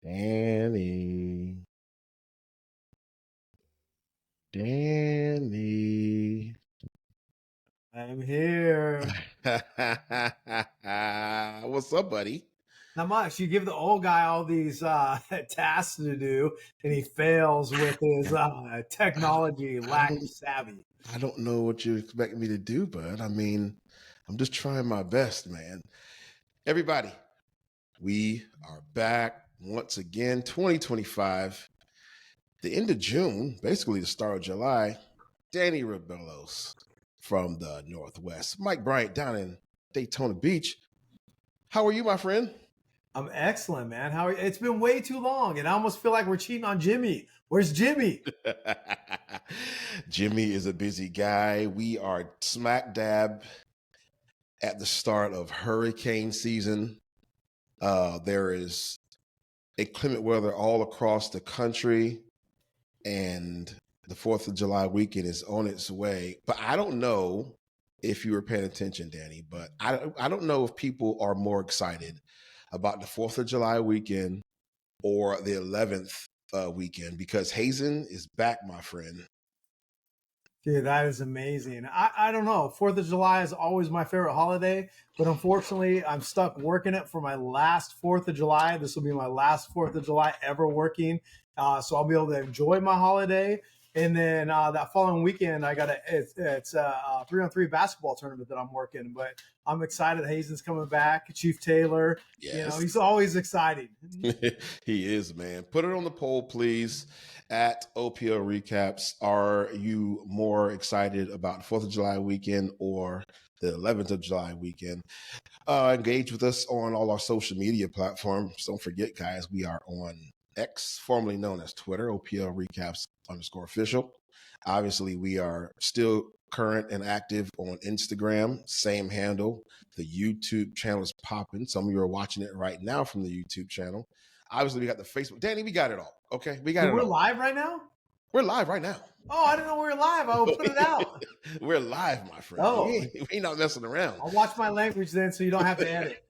Danny. Danny. I'm here. What's up, buddy? Not much. You give the old guy all these tasks to do, and he fails with his technology lack of savvy. I don't know what you expect me to do, bud. I mean, I'm just trying my best, man. Everybody, we are back once again, 2025. The end of June, basically the start of July. Danny Rabelos from the Northwest. Mike Bryant down in Daytona Beach. How are you, my friend? I'm excellent, man. How are you? It's been way too long, and I almost feel like we're cheating on Jimmy. Where's Jimmy? Jimmy is a busy guy. We are smack dab at the start of hurricane season. There is inclement weather all across the country, and the 4th of July weekend is on its way. But I don't know if you were paying attention, Danny, but I don't know if people are more excited about the 4th of July weekend or the 11th weekend, because Hazen is back, my friend. Dude, that is amazing. I don't know. 4th of July is always my favorite holiday, but unfortunately, I'm stuck working it for my last 4th of July. This will be my last 4th of July ever working. So I'll be able to enjoy my holiday. And then that following weekend, I got it's a 3-on-3 basketball tournament that I'm working. But I'm excited. Hazen's coming back. Chief Taylor, Yes. he's always exciting. He is, man. Put it on the poll, please, at OPL Recaps. Are you more excited about the 4th of July weekend or the 11th of July weekend? Engage with us on all our social media platforms. Don't forget, guys, we are on X, formerly known as Twitter, OPL Recaps _official. Obviously, we are still current and active on Instagram, same handle. The YouTube channel is popping. Some of you are watching it right now from the YouTube channel. Obviously, we got the Facebook. Danny, we got it all. Okay, we got it all. We're live right now? We're live right now. Oh, I didn't know we were live. I will put it out. We're live, my friend. Oh. We ain't not messing around. I'll watch my language then so you don't have to edit.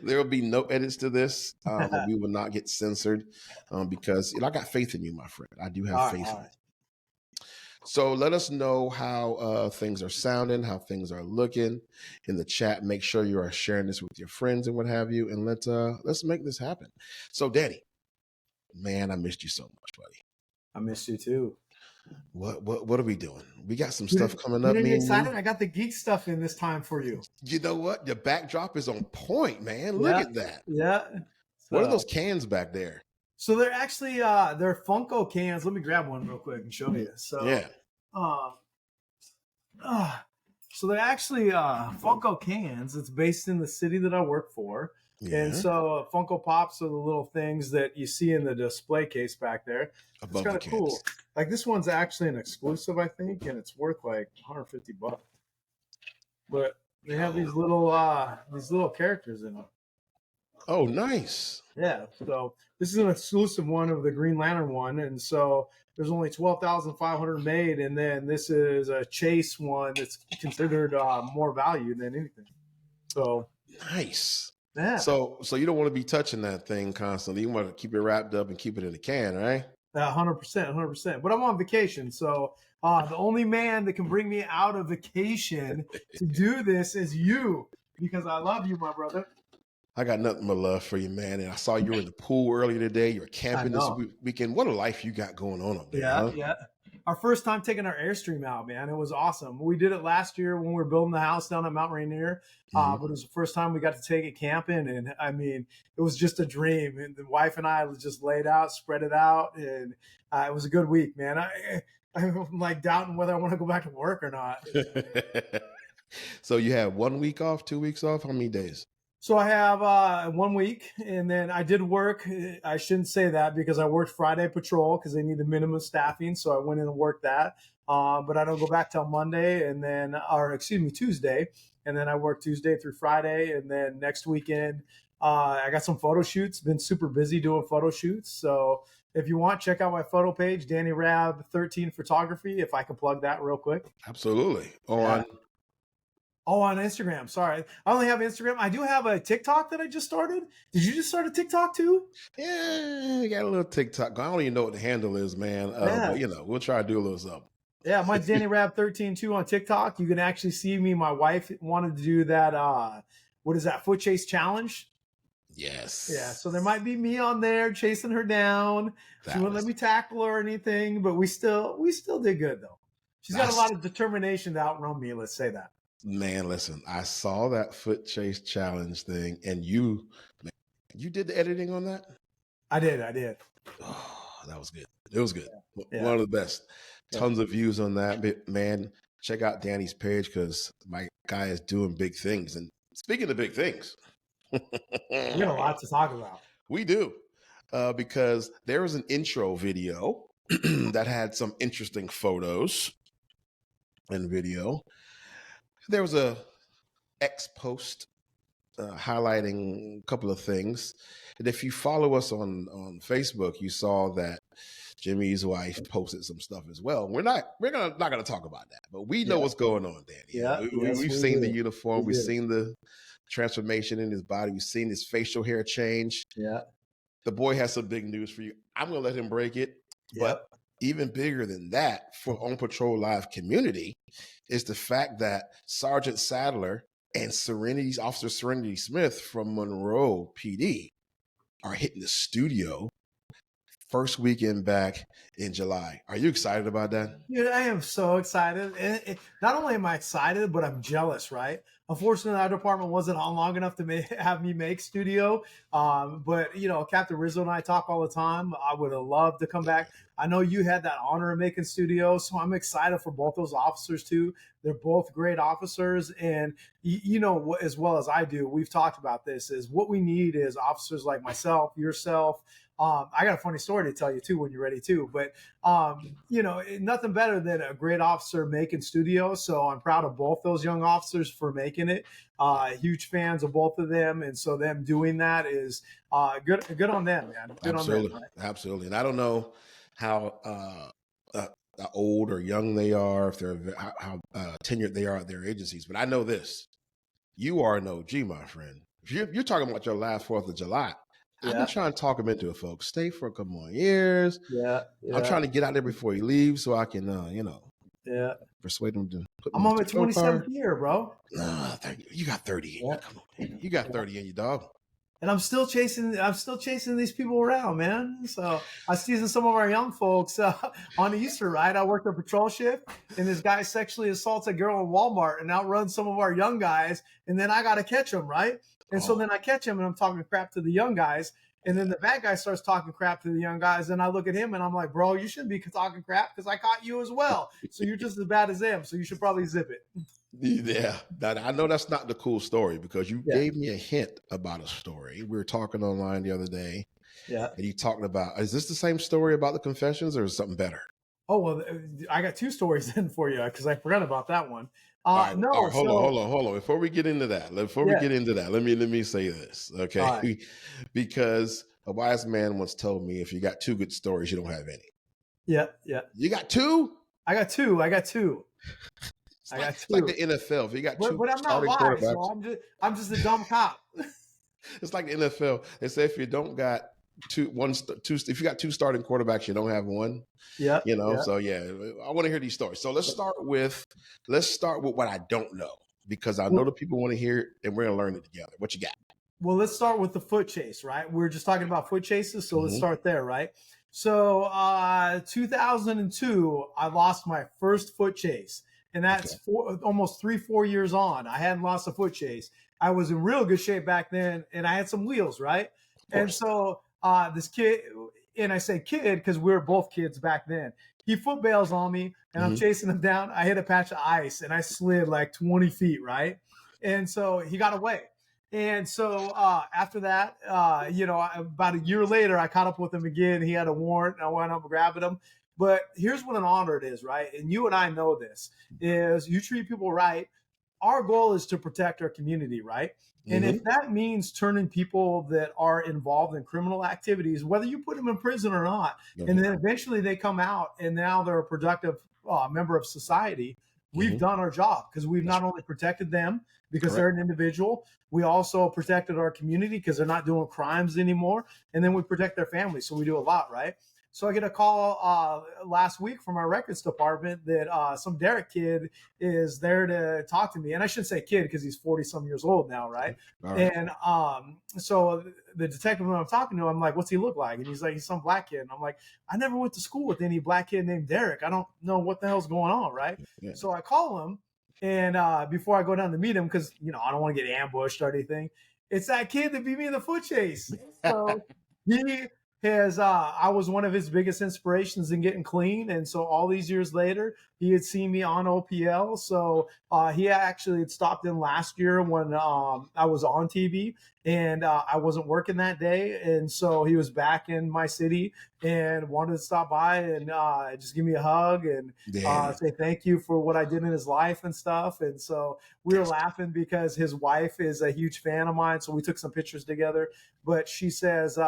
There will be no edits to this. We will not get censored because I got faith in you, my friend. I do have faith in you. So let us know how things are sounding, how things are looking in the chat. Make sure you are sharing this with your friends and what have you, and let's make this happen. So, Danny, man, I missed you so much, buddy. I missed you too. What are we doing? We got some stuff coming up. Me excited. I got the geek stuff in this time for you. You know what? The backdrop is on point, man. Look at that. Yeah. What are those cans back there? So they're actually they're Funko cans. Let me grab one real quick and show you. So yeah. So they're actually Funko cans. It's based in the city that I work for. Yeah. And so Funko Pops are the little things that you see in the display case back there. It's kind of cool. Like this one's actually an exclusive, I think, and it's worth like $150. But they have these little characters in them. Oh, nice. Yeah. So this is an exclusive one of the Green Lantern one, and so there's only 12,500 made, and then this is a chase one that's considered more value than anything. So nice. Yeah. So you don't want to be touching that thing constantly. You want to keep it wrapped up and keep it in the can, right? 100%. But I'm on vacation, so the only man that can bring me out of vacation to do this is you, because I love you, my brother. I got nothing but love for you, man. And I saw you were in the pool earlier today. You were camping this weekend. What a life you got going on up there. Yeah, huh? Yeah. Our first time taking our Airstream out, man. It was awesome. We did it last year when we were building the house down at Mount Rainier. But it was the first time we got to take it camping. And I mean, it was just a dream. And the wife and I just laid out, spread it out. And it was a good week, man. I'm like doubting whether I want to go back to work or not. So you have 1 week off, 2 weeks off? How many days? So I have 1 week, and then I did work. I shouldn't say that because I worked Friday patrol because they needed minimum staffing. So I went in and worked that. But I don't go back till Monday Tuesday. And then I work Tuesday through Friday. And then next weekend, I got some photo shoots. Been super busy doing photo shoots. So if you want, check out my photo page, Danny Rab 13 Photography, if I can plug that real quick. Absolutely. Oh, on Instagram. Sorry. I only have Instagram. I do have a TikTok that I just started. Did you just start a TikTok too? Yeah, got a little TikTok. I don't even know what the handle is, man. Yeah. But we'll try to do a little something. Yeah, mine's Danny Rab 13-2 on TikTok. You can actually see me. My wife wanted to do that. What is that? Foot chase challenge. Yes. Yeah, so there might be me on there chasing her down. She wouldn't let me tackle her or anything, but we still did good though. She's got a lot of determination to outrun me. Let's say that. Man, listen, I saw that foot chase challenge thing, and you did the editing on that? I did. Oh, that was good. It was good. Yeah. One of the best. Tons of views on that. Man, check out Danny's page because my guy is doing big things. And speaking of big things, we got a lot to talk about. We do. Because there was an intro video that had some interesting photos and video. There was a X post highlighting a couple of things. And if you follow us on Facebook, you saw that Jimmy's wife posted some stuff as well. We're not gonna talk about that, but we know what's going on, Danny. Yeah, we've seen the uniform, we've seen the transformation in his body, we've seen his facial hair change. Yeah. The boy has some big news for you. I'm gonna let him break it. But even bigger than that for On Patrol Live community is the fact that Sergeant Sadler and Officer Serenity Smith from Monroe PD are hitting the studio first weekend back in July. Are you excited about that? Dude, I am so excited. And not only am I excited, but I'm jealous, right? Unfortunately, our department wasn't on long enough to have me make studio. But, Captain Rizzo and I talk all the time. I would have loved to come back. I know you had that honor of making studio, so I'm excited for both those officers, too. They're both great officers. And, as well as I do, we've talked about this, is what we need is officers like myself, yourself. I got a funny story to tell you, too, when you're ready, too. But, nothing better than a great officer making studio. So I'm proud of both those young officers for making it. Huge fans of both of them. And so them doing that is good on them, man. Good Absolutely. on them, right? Absolutely. And I don't know how old or young they are, if they're how tenured they are at their agencies. But I know this. You are an OG, my friend. If you're talking about your last 4th of July, I've been trying to talk him into it, folks. Stay for a couple more years. Yeah. I'm trying to get out there before he leaves so I can, persuade him to put I'm on my 27th year, bro. Nah, you got 30 in you. Come on, man. You got 30 in you, dog. And I'm still chasing these people around, man. So I seasoned some of our young folks on Easter, right? I worked a patrol shift, and this guy sexually assaults a girl in Walmart and outruns some of our young guys, and then I got to catch him, right? And so then I catch him, and I'm talking crap to the young guys, and then the bad guy starts talking crap to the young guys, and I look at him, and I'm like, bro, you shouldn't be talking crap because I caught you as well. So you're just as bad as them, so you should probably zip it. Yeah, I know that's not the cool story because you gave me a hint about a story. We were talking online the other day. Yeah. And you talking about, is this the same story about the confessions or is it something better? Oh, well, I got 2 stories in for you because I forgot about that one. Hold on. Before we get into that, let me say this, okay? Right. Because a wise man once told me, if you got 2 good stories, you don't have any. Yeah. You got 2? I got 2. It's like the NFL. If you got 2 but I'm not wise, so I'm just a dumb cop. It's like the NFL. They say if you don't got if you got 2 starting quarterbacks, you don't have one. Yeah. So I want to hear these stories. So let's start with what I don't know, because I know the people want to hear it and we're gonna learn it together. What you got? Well, let's start with the foot chase, right? We're just talking about foot chases, so let's start there, right? So 2002, I lost my first foot chase. And that's almost 3-4 years on. I hadn't lost a foot chase. I was in real good shape back then, and I had some wheels, right? And so this kid, and I say kid because we were both kids back then, he foot bails on me, and I'm chasing him down. I hit a patch of ice, and I slid like 20 feet, right? And so he got away. And so after that, about a year later, I caught up with him again. He had a warrant, and I went up grabbing him. But here's what an honor it is, right? And you and I know this, is you treat people right. Our goal is to protect our community, right? And if that means turning people that are involved in criminal activities, whether you put them in prison or not, and then eventually they come out and now they're a productive member of society, we've done our job, because we've not only protected them because they're an individual, we also protected our community because they're not doing crimes anymore, and then we protect their family. So we do a lot, right? So I get a call last week from our records department that some Derek kid is there to talk to me. And I shouldn't say kid because he's 40 some years old now, right? And so the detective when I'm talking to, I'm like, what's he look like? And he's like, he's some black kid. And I'm like, I never went to school with any black kid named Derek. I don't know what the hell's going on, right? Yeah. So I call him, and before I go down to meet him, because, you know, I don't want to get ambushed or anything, it's that kid that beat me in the foot chase. So he has I was one of his biggest inspirations in getting clean, and so all these years later he had seen me on OPL. So he actually had stopped in last year when I was on TV, and I wasn't working that day, and so he was back in my city and wanted to stop by and just give me a hug and say thank you for what I did in his life and stuff. And so we were laughing because his wife is a huge fan of mine, so we took some pictures together. But she says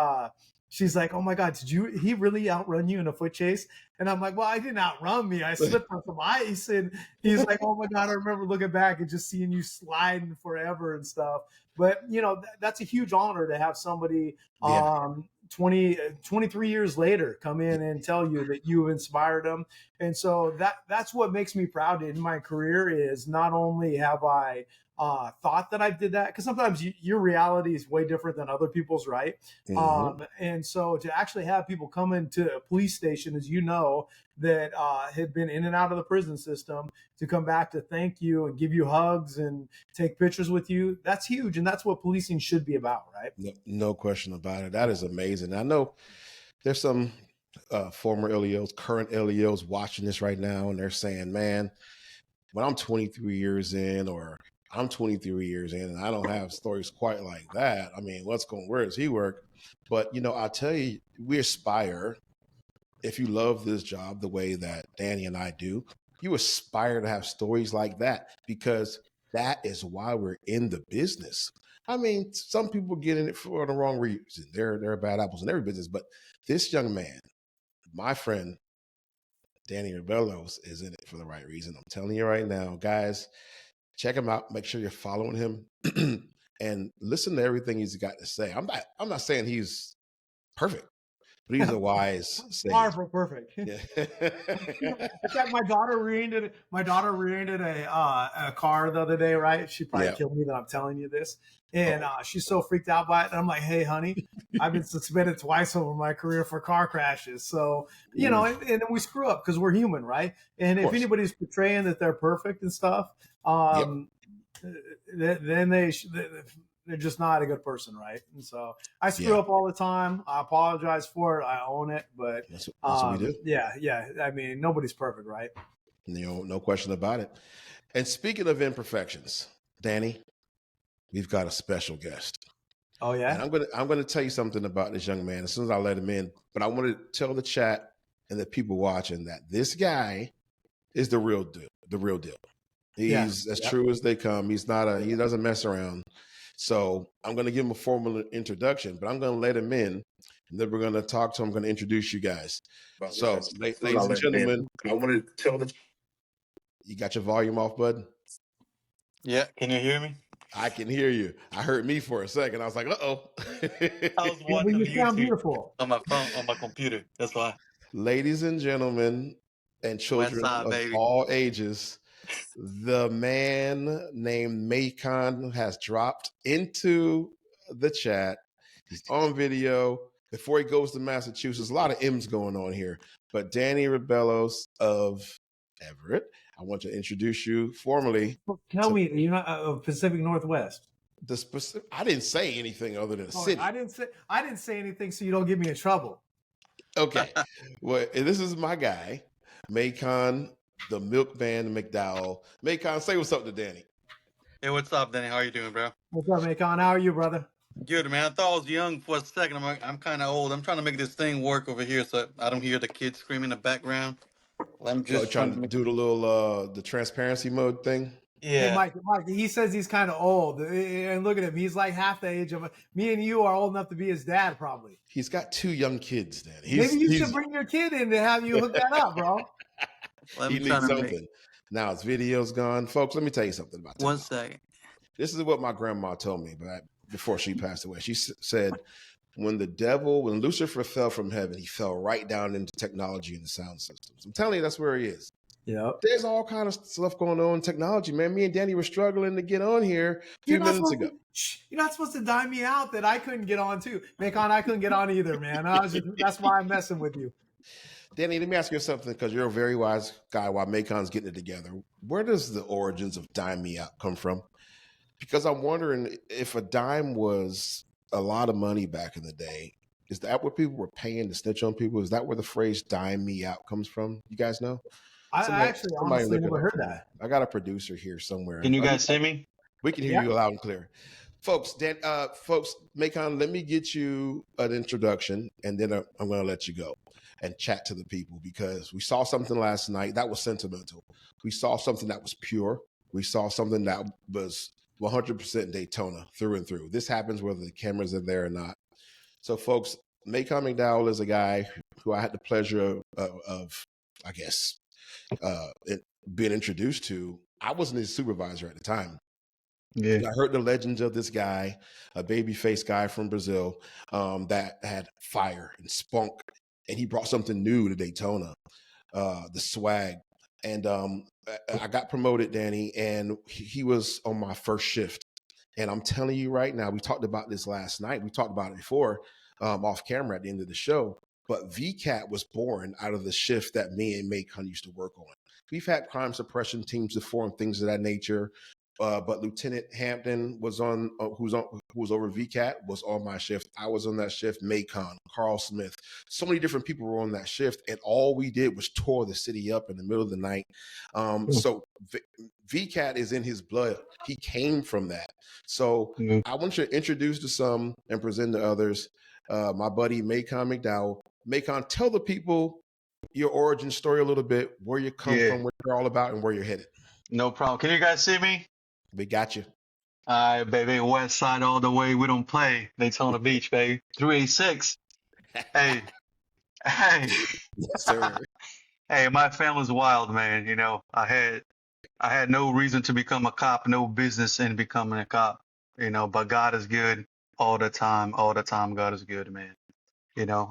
she's like, oh my God, he really outrun you in a foot chase? And I'm like, well, I didn't outrun me. I slipped on some ice. And he's like, oh my God, I remember looking back and just seeing you sliding forever and stuff. But, you know, that's a huge honor to have somebody 23 years later come in and tell you that you inspired them. And so that's what makes me proud in my career, is not only have I thought that I did that, because sometimes your reality is way different than other people's, right? And so to actually have people come into a police station, as you know, that had been in and out of the prison system, to come back to thank you and give you hugs and take pictures with you, that's huge. And that's what policing should be about, right? No question about it. That is amazing. I know there's some former LEOs, current LEOs watching this right now, and they're saying, man, when I'm 23 years in, or I'm 23 years in, and I don't have stories quite like that. I mean, where does he work? But, you know, I'll tell you, we aspire, if you love this job the way that Danny and I do, you aspire to have stories like that, because that is why we're in the business. I mean, some people get in it for the wrong reason. There are bad apples in every business, but this young man, my friend, Danny Rabelos, is in it for the right reason. I'm telling you right now, guys, check him out. Make sure you're following him and listen to everything he's got to say. I'm not saying he's perfect, but he's a wise sage. Far from perfect. Yeah. In fact, my daughter rear-ended a car the other day, right? She probably killed me that I'm telling you this. And she's so freaked out by it. And I'm like, hey, honey, I've been suspended twice over my career for car crashes. So, you know, and we screw up because we're human, right? And if anybody's portraying that they're perfect and stuff, then they're just not a good person, right? And so I screw up all the time. I apologize for it. I own it, but that's what we do. Yeah. I mean, nobody's perfect, right? No question about it. And speaking of imperfections, Danny, we've got a special guest. Oh yeah. And I'm gonna tell you something about this young man as soon as I let him in. But I want to tell the chat and the people watching that this guy is the real deal. The real deal. He's as true as they come. He doesn't mess around. So I'm going to give him a formal introduction, but I'm going to let him in, and then we're going to talk to him. I'm going to introduce you guys. So, ladies and gentlemen, I want to tell you got your volume off, bud? Yeah. Can you hear me? I can hear you. I heard me for a second. I was like, uh-oh. I was watching YouTube beautiful on my phone, on my computer. That's why. Ladies and gentlemen and children of all ages, the man named Maycon has dropped into the chat. He's on video. Before he goes to Massachusetts, a lot of M's going on here. But Danny Rabelos of Everett, I want to introduce you formally. Tell me, you're not of Pacific Northwest. I didn't say anything other than a city. I didn't say anything, so you don't get me in trouble. Okay. Well, this is my guy, Maycon, the milkman McDowell. Maycon, say what's up to Danny. Hey, what's up, Danny? How are you doing, bro? What's up, Maycon? How are you, brother? Good, man. I thought I was young for a second. I'm kind of old. I'm trying to make this thing work over here so I don't hear the kids screaming in the background. I'm just trying to do the little the transparency mode thing. Yeah. Hey, Mike, he says he's kind of old. And look at him. He's like half the age of me, and you are old enough to be his dad, probably. He's got 2 young kids, Danny. Maybe you should bring your kid in to have you hook that up, bro. He needs something. Now his video's gone. Folks, let me tell you something about One technology. second. This is what my grandma told me before she passed away. She said, when Lucifer fell from heaven, he fell right down into technology and the sound systems. I'm telling you, that's where he is. Yep. There's all kind of stuff going on in technology, man. Me and Danny were struggling to get on here a few minutes ago. You're not supposed to dime me out that I couldn't get on too. Maycon, I couldn't get on either, man. That's why I'm messing with you. Danny, let me ask you something, because you're a very wise guy while Maycon's getting it together. Where does the origins of dime me out come from? Because I'm wondering, if a dime was a lot of money back in the day, is that what people were paying to snitch on people? Is that where the phrase dime me out comes from? You guys know? I actually honestly never heard that. I got a producer here somewhere. Can you guys see me? We can hear you loud and clear. Folks, Maycon, let me get you an introduction, and then I'm going to let you go and chat to the people, because we saw something last night that was sentimental. We saw something that was pure. We saw something that was 100% Daytona through and through. This happens whether the cameras are there or not. So, folks, Maycon McDowell is a guy who I had the pleasure of I guess, being introduced to. I wasn't his supervisor at the time. Yeah. I heard the legends of this guy, a baby-faced guy from Brazil, that had fire and spunk, and he brought something new to Daytona, the swag. And I got promoted, Danny, and he was on my first shift. And I'm telling you right now, we talked about this last night. We talked about it before off camera at the end of the show. But VCAT was born out of the shift that me and Maycon used to work on. We've had crime suppression teams to form, things of that nature. But Lieutenant Hampton was who's over VCAT, was on my shift. I was on that shift. Maycon, Carl Smith, so many different people were on that shift, and all we did was tore the city up in the middle of the night. So VCAT is in his blood. He came from that. So I want you to introduce to some and present to others. My buddy Maycon McDowell. Maycon, tell the people your origin story a little bit, where you come from, what you're all about, and where you're headed. No problem. Can you guys see me? We got you. All right, baby. West side all the way. We don't play. Daytona Beach, baby. 386. Hey. Yes, sir. Hey, my family's wild, man. You know, I had no reason to become a cop, no business in becoming a cop, you know, but God is good all the time. All the time, God is good, man. You know,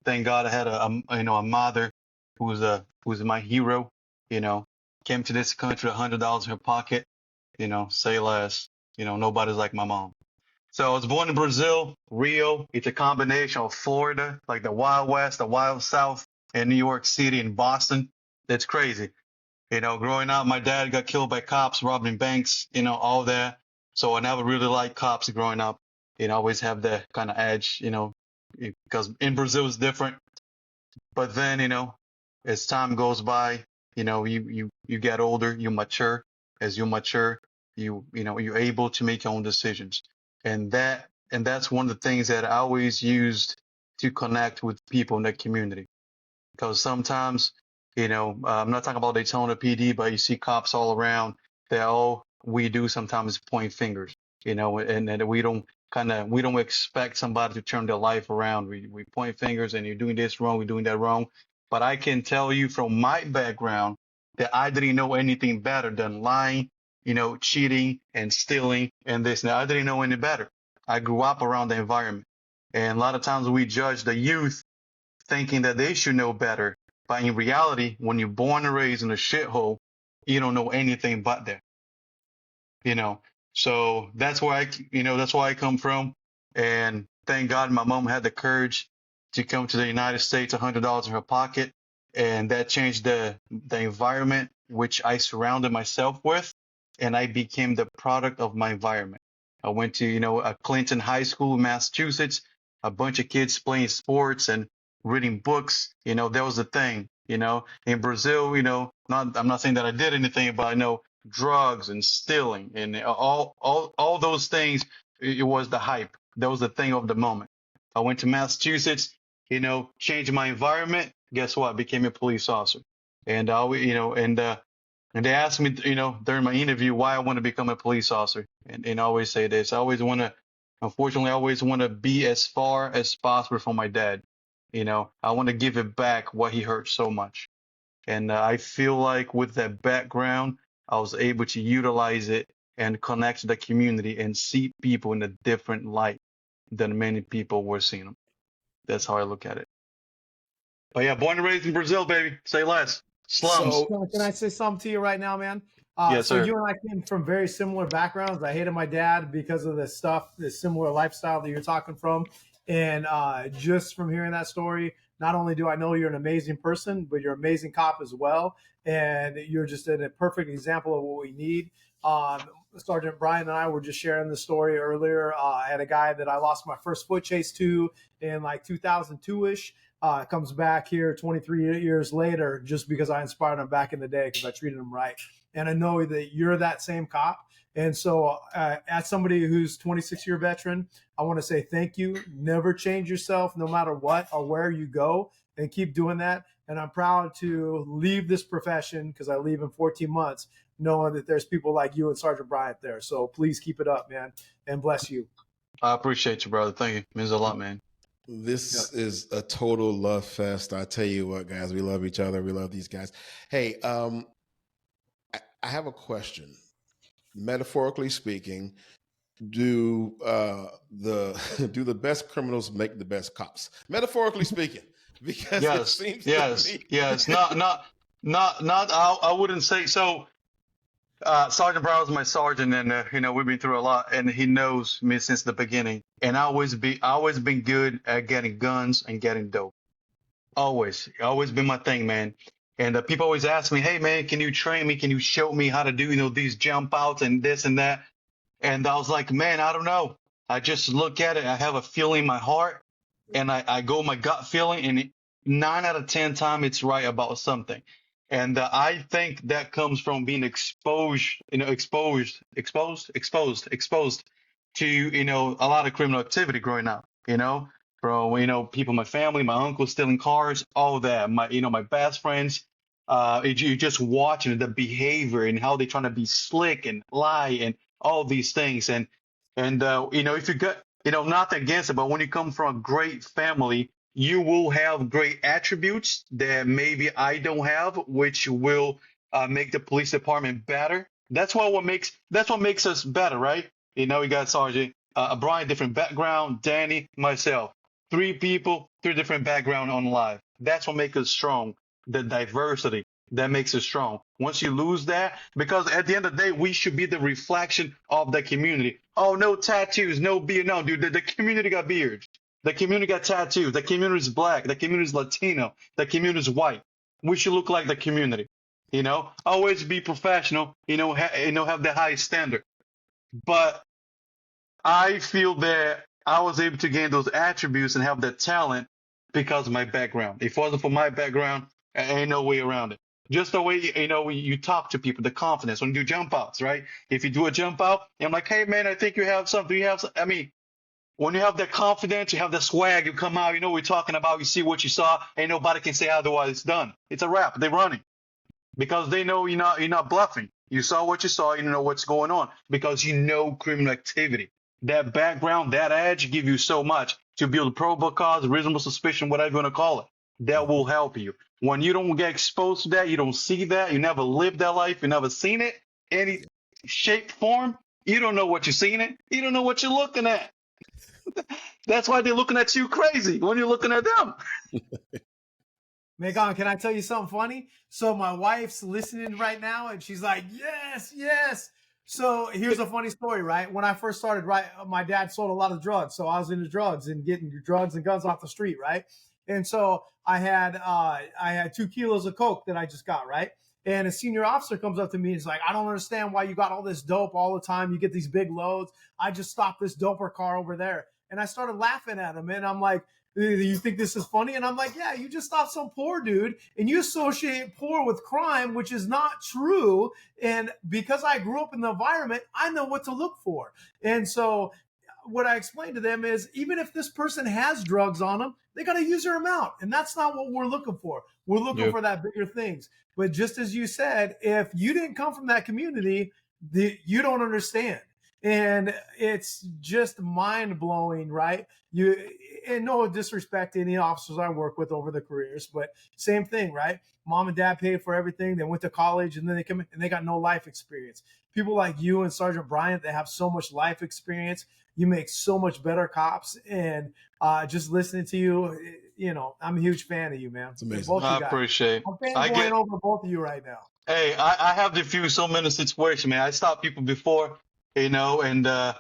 thank God I had a mother who was my hero, you know, came to this country, $100 in her pocket, you know, say less, you know, nobody's like my mom. So I was born in Brazil, Rio. It's a combination of Florida, like the Wild West, the Wild South, and New York City and Boston. It's crazy. You know, growing up, my dad got killed by cops, robbing banks, you know, all that. So I never really liked cops growing up. You know, always have that kind of edge, you know, because in Brazil it's different. But then, you know, as time goes by, you know, you get older, you mature. As you mature, you know, you're able to make your own decisions. And that's one of the things that I always used to connect with people in the community. Because sometimes, you know, I'm not talking about Daytona PD, but you see cops all around that all we do sometimes is point fingers, you know, and we don't expect somebody to turn their life around. We point fingers and you're doing this wrong, we're doing that wrong. But I can tell you from my background that I didn't know anything better than lying, you know, cheating and stealing and this. Now, I didn't know any better. I grew up around the environment. And a lot of times we judge the youth thinking that they should know better. But in reality, when you're born and raised in a shithole, you don't know anything but that. You know, so that's where that's where I come from. And thank God my mom had the courage to come to the United States, $100 in her pocket. And that changed the environment which I surrounded myself with. And I became the product of my environment. I went to, you know, a Clinton High School in Massachusetts, a bunch of kids playing sports and reading books. You know, that was the thing. You know, in Brazil, you know, I'm not saying that I did anything, but I know drugs and stealing and all those things. It was the hype. That was the thing of the moment. I went to Massachusetts, you know, changed my environment. Guess what? I became a police officer. And and they asked me, you know, during my interview why I want to become a police officer. And I always say this. Unfortunately, I always want to be as far as possible from my dad. You know, I want to give it back what he hurt so much. And I feel like with that background, I was able to utilize it and connect to the community and see people in a different light than many people were seeing them. That's how I look at it. But yeah, born and raised in Brazil, baby. Say less. Slums. So, Can I say something to you right now, man? Yes, So sir. you and I came from very similar backgrounds. I hated my dad because of this stuff, this similar lifestyle that you're talking from. And just from hearing that story, not only do I know you're an amazing person, but you're an amazing cop as well. And you're just a perfect example of what we need. Sergeant Brian and I were just sharing the story earlier. I had a guy that I lost my first foot chase to in like 2002-ish. Comes back here 23 years later just because I inspired him back in the day because I treated him right. And I know that you're that same cop. And so as somebody who's 26-year veteran, I want to say thank you. Never change yourself no matter what or where you go, and keep doing that. And I'm proud to leave this profession because I leave in 14 months knowing that there's people like you and Sergeant Bryant there. So please keep it up, man, and bless you. I appreciate you, brother. Thank you. Means a lot, man. this is a total love fest. I tell you what, guys, we love each other. We love these guys. Hey, I have a question. Metaphorically speaking, do the best criminals make the best cops? Metaphorically speaking, because it Yes, seems to yes, me. yes. Not. I wouldn't say so. Sergeant Brown's my sergeant, and we've been through a lot, and he knows me since the beginning. And I always been good at getting guns and getting dope. Always been my thing, man. And people always ask me, "Hey, man, can you train me? Can you show me how to do these jump outs and this and that?" And I was like, "Man, I don't know. I just look at it. I have a feeling in my heart, and I go my gut feeling, and 9 out of 10 times it's right about something." And I think that comes from being exposed to a lot of criminal activity growing up. From people, my family, my uncle stealing cars, all that. My best friends. You just watching the behavior and how they're trying to be slick and lie and all these things. And if you got nothing against it, but when you come from a great family, you will have great attributes that maybe I don't have, which will make the police department better. That's what makes us better, right? You got Sergeant Brian, different background, Danny, myself, 3 people, 3 different background on live. That's what makes us strong. The diversity that makes us strong. Once you lose that, because at the end of the day, we should be the reflection of the community. Oh, no tattoos, no beard. No, dude, the community got beards. The community got tattoos. The community is black. The community is Latino. The community is white. We should look like the community. Always be professional. Have the highest standard. But I feel that I was able to gain those attributes and have that talent because of my background. If it wasn't for my background, ain't no way around it. Just the way you talk to people, the confidence when you do jump outs, right? If you do a jump out, I'm like, hey man, I think you have something. I mean, when you have that confidence, you have the swag, you come out, we're talking about, you see what you saw, ain't nobody can say otherwise. It's done. It's a wrap. They're running because they know you're not bluffing. You saw what you saw, you know what's going on because you know criminal activity. That background, that edge give you so much to build probable cause, reasonable suspicion, whatever you want to call it. That will help you. When you don't get exposed to that, you don't see that, you never lived that life, you never seen it, any shape, form, you don't know what you're seeing it, you don't know what you're looking at. That's why they're looking at you crazy when you're looking at them. Maycon, can I tell you something funny? So my wife's listening right now, and she's like, yes, yes. So here's a funny story, right? When I first started, right, my dad sold a lot of drugs. So I was into drugs and getting drugs and guns off the street, right? And so I had 2 kilos of coke that I just got, right? And a senior officer comes up to me and is like, I don't understand why you got all this dope all the time. You get these big loads. I just stopped this doper car over there. And I started laughing at him. And I'm like, you think this is funny? And I'm like, yeah, you just stopped some poor dude and you associate poor with crime, which is not true. And because I grew up in the environment, I know what to look for. And so what I explained to them is even if this person has drugs on them, they got to use their amount. And that's not what we're looking for. We're looking for that bigger things. But just as you said, if you didn't come from that community, you don't understand. And it's just mind blowing, right? And no disrespect to any officers I work with over the careers, but same thing, right? Mom and dad paid for everything. They went to college and then they come in and they got no life experience. People like you and Sergeant Bryant, they have so much life experience. You make so much better cops. And just listening to you, I'm a huge fan of you, man. It's amazing. Both I you guys. appreciate. I'm I fanboying get. over both of you right now. Hey, I have diffused so many situations, man. I stopped people before, and I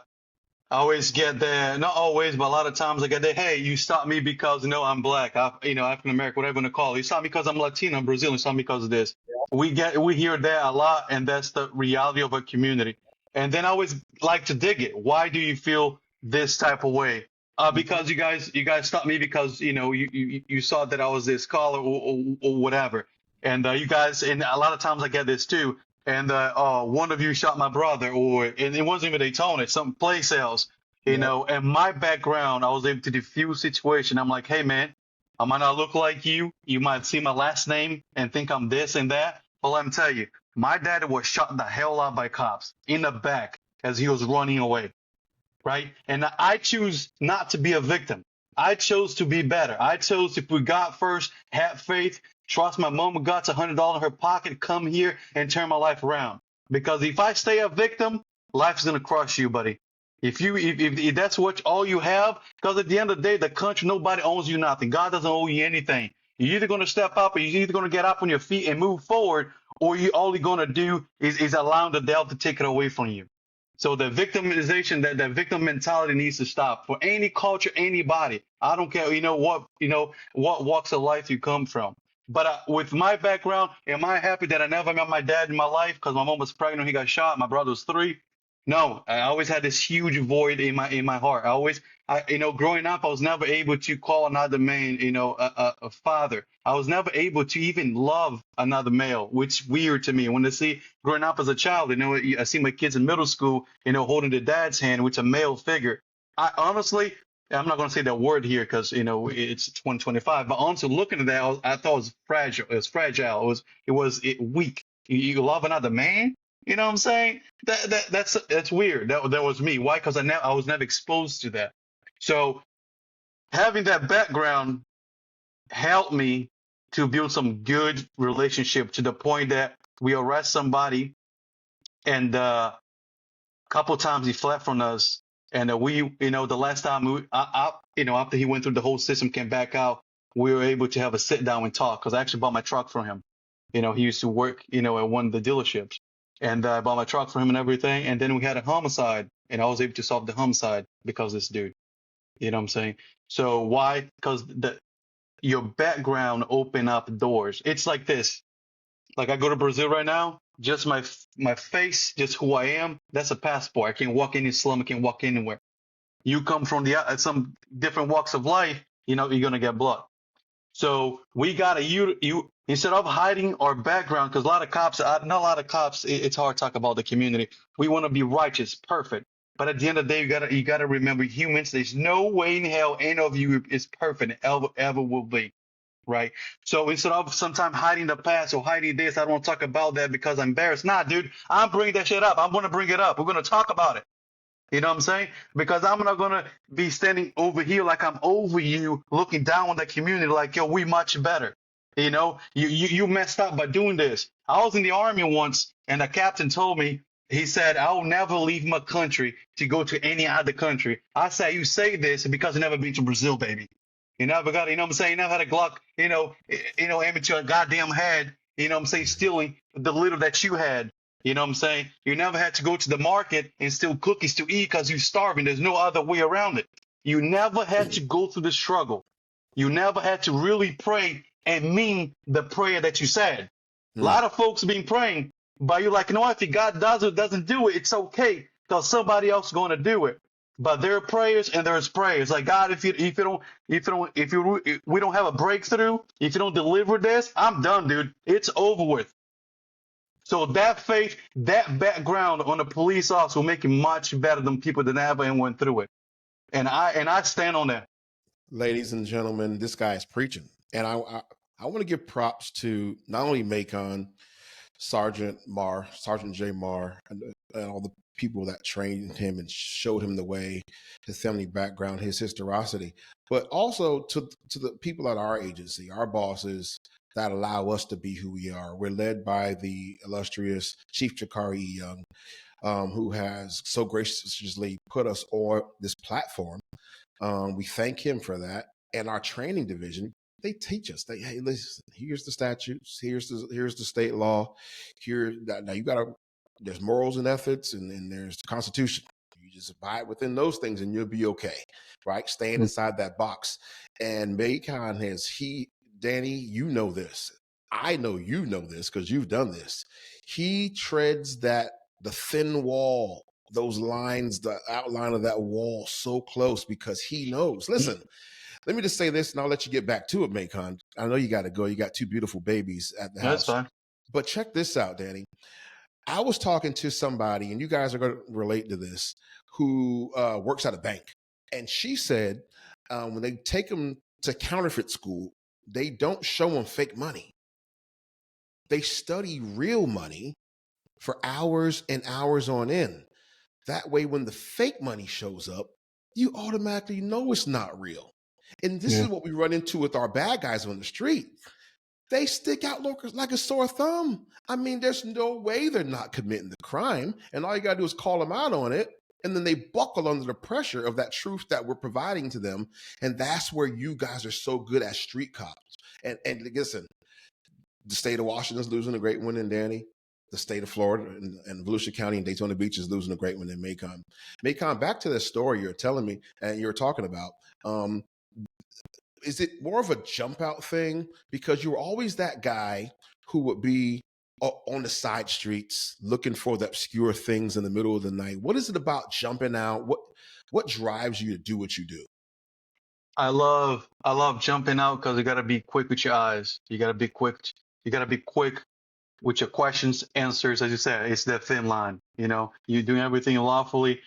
always get there, not always, but a lot of times I get there, hey, you stopped me because, I'm black, African American, whatever you want to call it. You stopped me because I'm Latino, I'm Brazilian, you stopped me because of this. We hear that a lot, and that's the reality of a community. And then I always like to dig it. Why do you feel this type of way? Because you guys stopped me because, you saw that I was this color or whatever. And you guys, and a lot of times I get this too. And one of you shot my brother, and it wasn't even Daytona, it's some play sales, And my background, I was able to diffuse situation. I'm like, hey man, I might not look like you. You might see my last name and think I'm this and that. But let me tell you, my dad was shot the hell out by cops in the back as he was running away, right? And I choose not to be a victim. I chose to be better. I chose to put God first, have faith, trust my mom got $100 in her pocket, come here and turn my life around. Because if I stay a victim, life's gonna crush you, buddy. If that's what all you have, because at the end of the day, the country, nobody owns you nothing. God doesn't owe you anything. You're either gonna step up, or you're either gonna get up on your feet and move forward, or all you're gonna do is allowing the devil to take it away from you. So the victimization, that victim mentality needs to stop for any culture, anybody. I don't care, what walks of life you come from. But with my background, am I happy that I never met my dad in my life because my mom was pregnant when he got shot? My brother was 3. No, I always had this huge void in my heart. Growing up, I was never able to call another man, a father. I was never able to even love another male, which is weird to me. When I see growing up as a child, I see my kids in middle school, holding their dad's hand, which is a male figure. I honestly, I'm not going to say that word here because it's 2025. But honestly, looking at that, I thought it was fragile. It was fragile. It was weak. You love another man. You know what I'm saying? That's weird. That was me. Why? Because I was never exposed to that. So having that background helped me to build some good relationship to the point that we arrest somebody, and a couple times he fled from us, and the last time after he went through the whole system, came back out, we were able to have a sit down and talk because I actually bought my truck from him. He used to work, at one of the dealerships. And I bought my truck for him and everything. And then we had a homicide, and I was able to solve the homicide because of this dude. You know what I'm saying? So why? Because your background open up doors. It's like this. Like I go to Brazil right now, just my face, just who I am. That's a passport. I can walk any slum. I can walk anywhere. You come from some different walks of life, you're gonna get blocked. So we gotta you instead of hiding our background, because a lot of cops, not a lot of cops, it's hard to talk about the community. We want to be righteous, perfect. But at the end of the day, you gotta remember humans. There's no way in hell any of you is perfect, ever will be, right? So instead of sometimes hiding the past or hiding this, I don't want to talk about that because I'm embarrassed. Nah, dude, I'm bringing that shit up. I'm gonna bring it up. We're gonna talk about it. You know what I'm saying? Because I'm not gonna be standing over here like I'm over you, looking down on the community like, yo, we much better. You messed up by doing this. I was in the army once, and the captain told me, he said, I will never leave my country to go to any other country. I said, you say this because you never been to Brazil, baby. You never got, you know what I'm saying? You never had a Glock, aim at your goddamn head, you know what I'm saying, stealing the little that you had. You know what I'm saying? You never had to go to the market and steal cookies to eat because you're starving. There's no other way around it. You never had to go through the struggle. You never had to really pray and mean the prayer that you said. A lot of folks been praying, but you're like, if God does it, doesn't do it, it's okay because somebody else is going to do it. But there are prayers and there's prayers. Like, God, if we don't have a breakthrough, if you don't deliver this, I'm done, dude. It's over with. So that faith, that background on a police officer will make you much better than people that never went through it. And I stand on that. Ladies and gentlemen, this guy is preaching. And I want to give props to not only Maycon, Sergeant J. Marr, and all the people that trained him and showed him the way, his family background, his historicity, but also to the people at our agency, our bosses that allow us to be who we are. We're led by the illustrious Chief Jakari Young, who has so graciously put us on this platform. We thank him for that. And our training division, they teach us. Hey, listen, here's the statutes, here's the state law. Now you gotta, there's morals and ethics, and there's the Constitution. You just abide within those things and you'll be okay, right? Staying inside that box. And Maycon Danny, you know this. I know you know this because you've done this. He treads the thin wall, those lines, the outline of that wall so close because he knows. Listen, let me just say this and I'll let you get back to it, Maycon. I know you got to go. You got 2 beautiful babies at the house. That's fine. But check this out, Danny. I was talking to somebody, and you guys are going to relate to this, who works at a bank. And she said when they take them to counterfeit school, they don't show them fake money. They study real money for hours and hours on end. That way, when the fake money shows up, you automatically know it's not real. And this is what we run into with our bad guys on the street. They stick out like a sore thumb. I mean, there's no way they're not committing the crime. And all you got to do is call them out on it. And then they buckle under the pressure of that truth that we're providing to them. And that's where you guys are so good at street cops. And listen, the state of Washington is losing a great one in Danny. The state of Florida and Volusia County and Daytona Beach is losing a great one in Maycon. Maycon, back to the story you're telling me and you're talking about. Is it more of a jump out thing? Because you were always that guy who would be on the side streets looking for the obscure things in the middle of the night. What is it about jumping out? What drives you to do what you do? I love jumping out because you got to be quick with your eyes. You got to be quick. You got to be quick with your questions, answers. As you said, it's that thin line. You know, you're doing everything lawfully,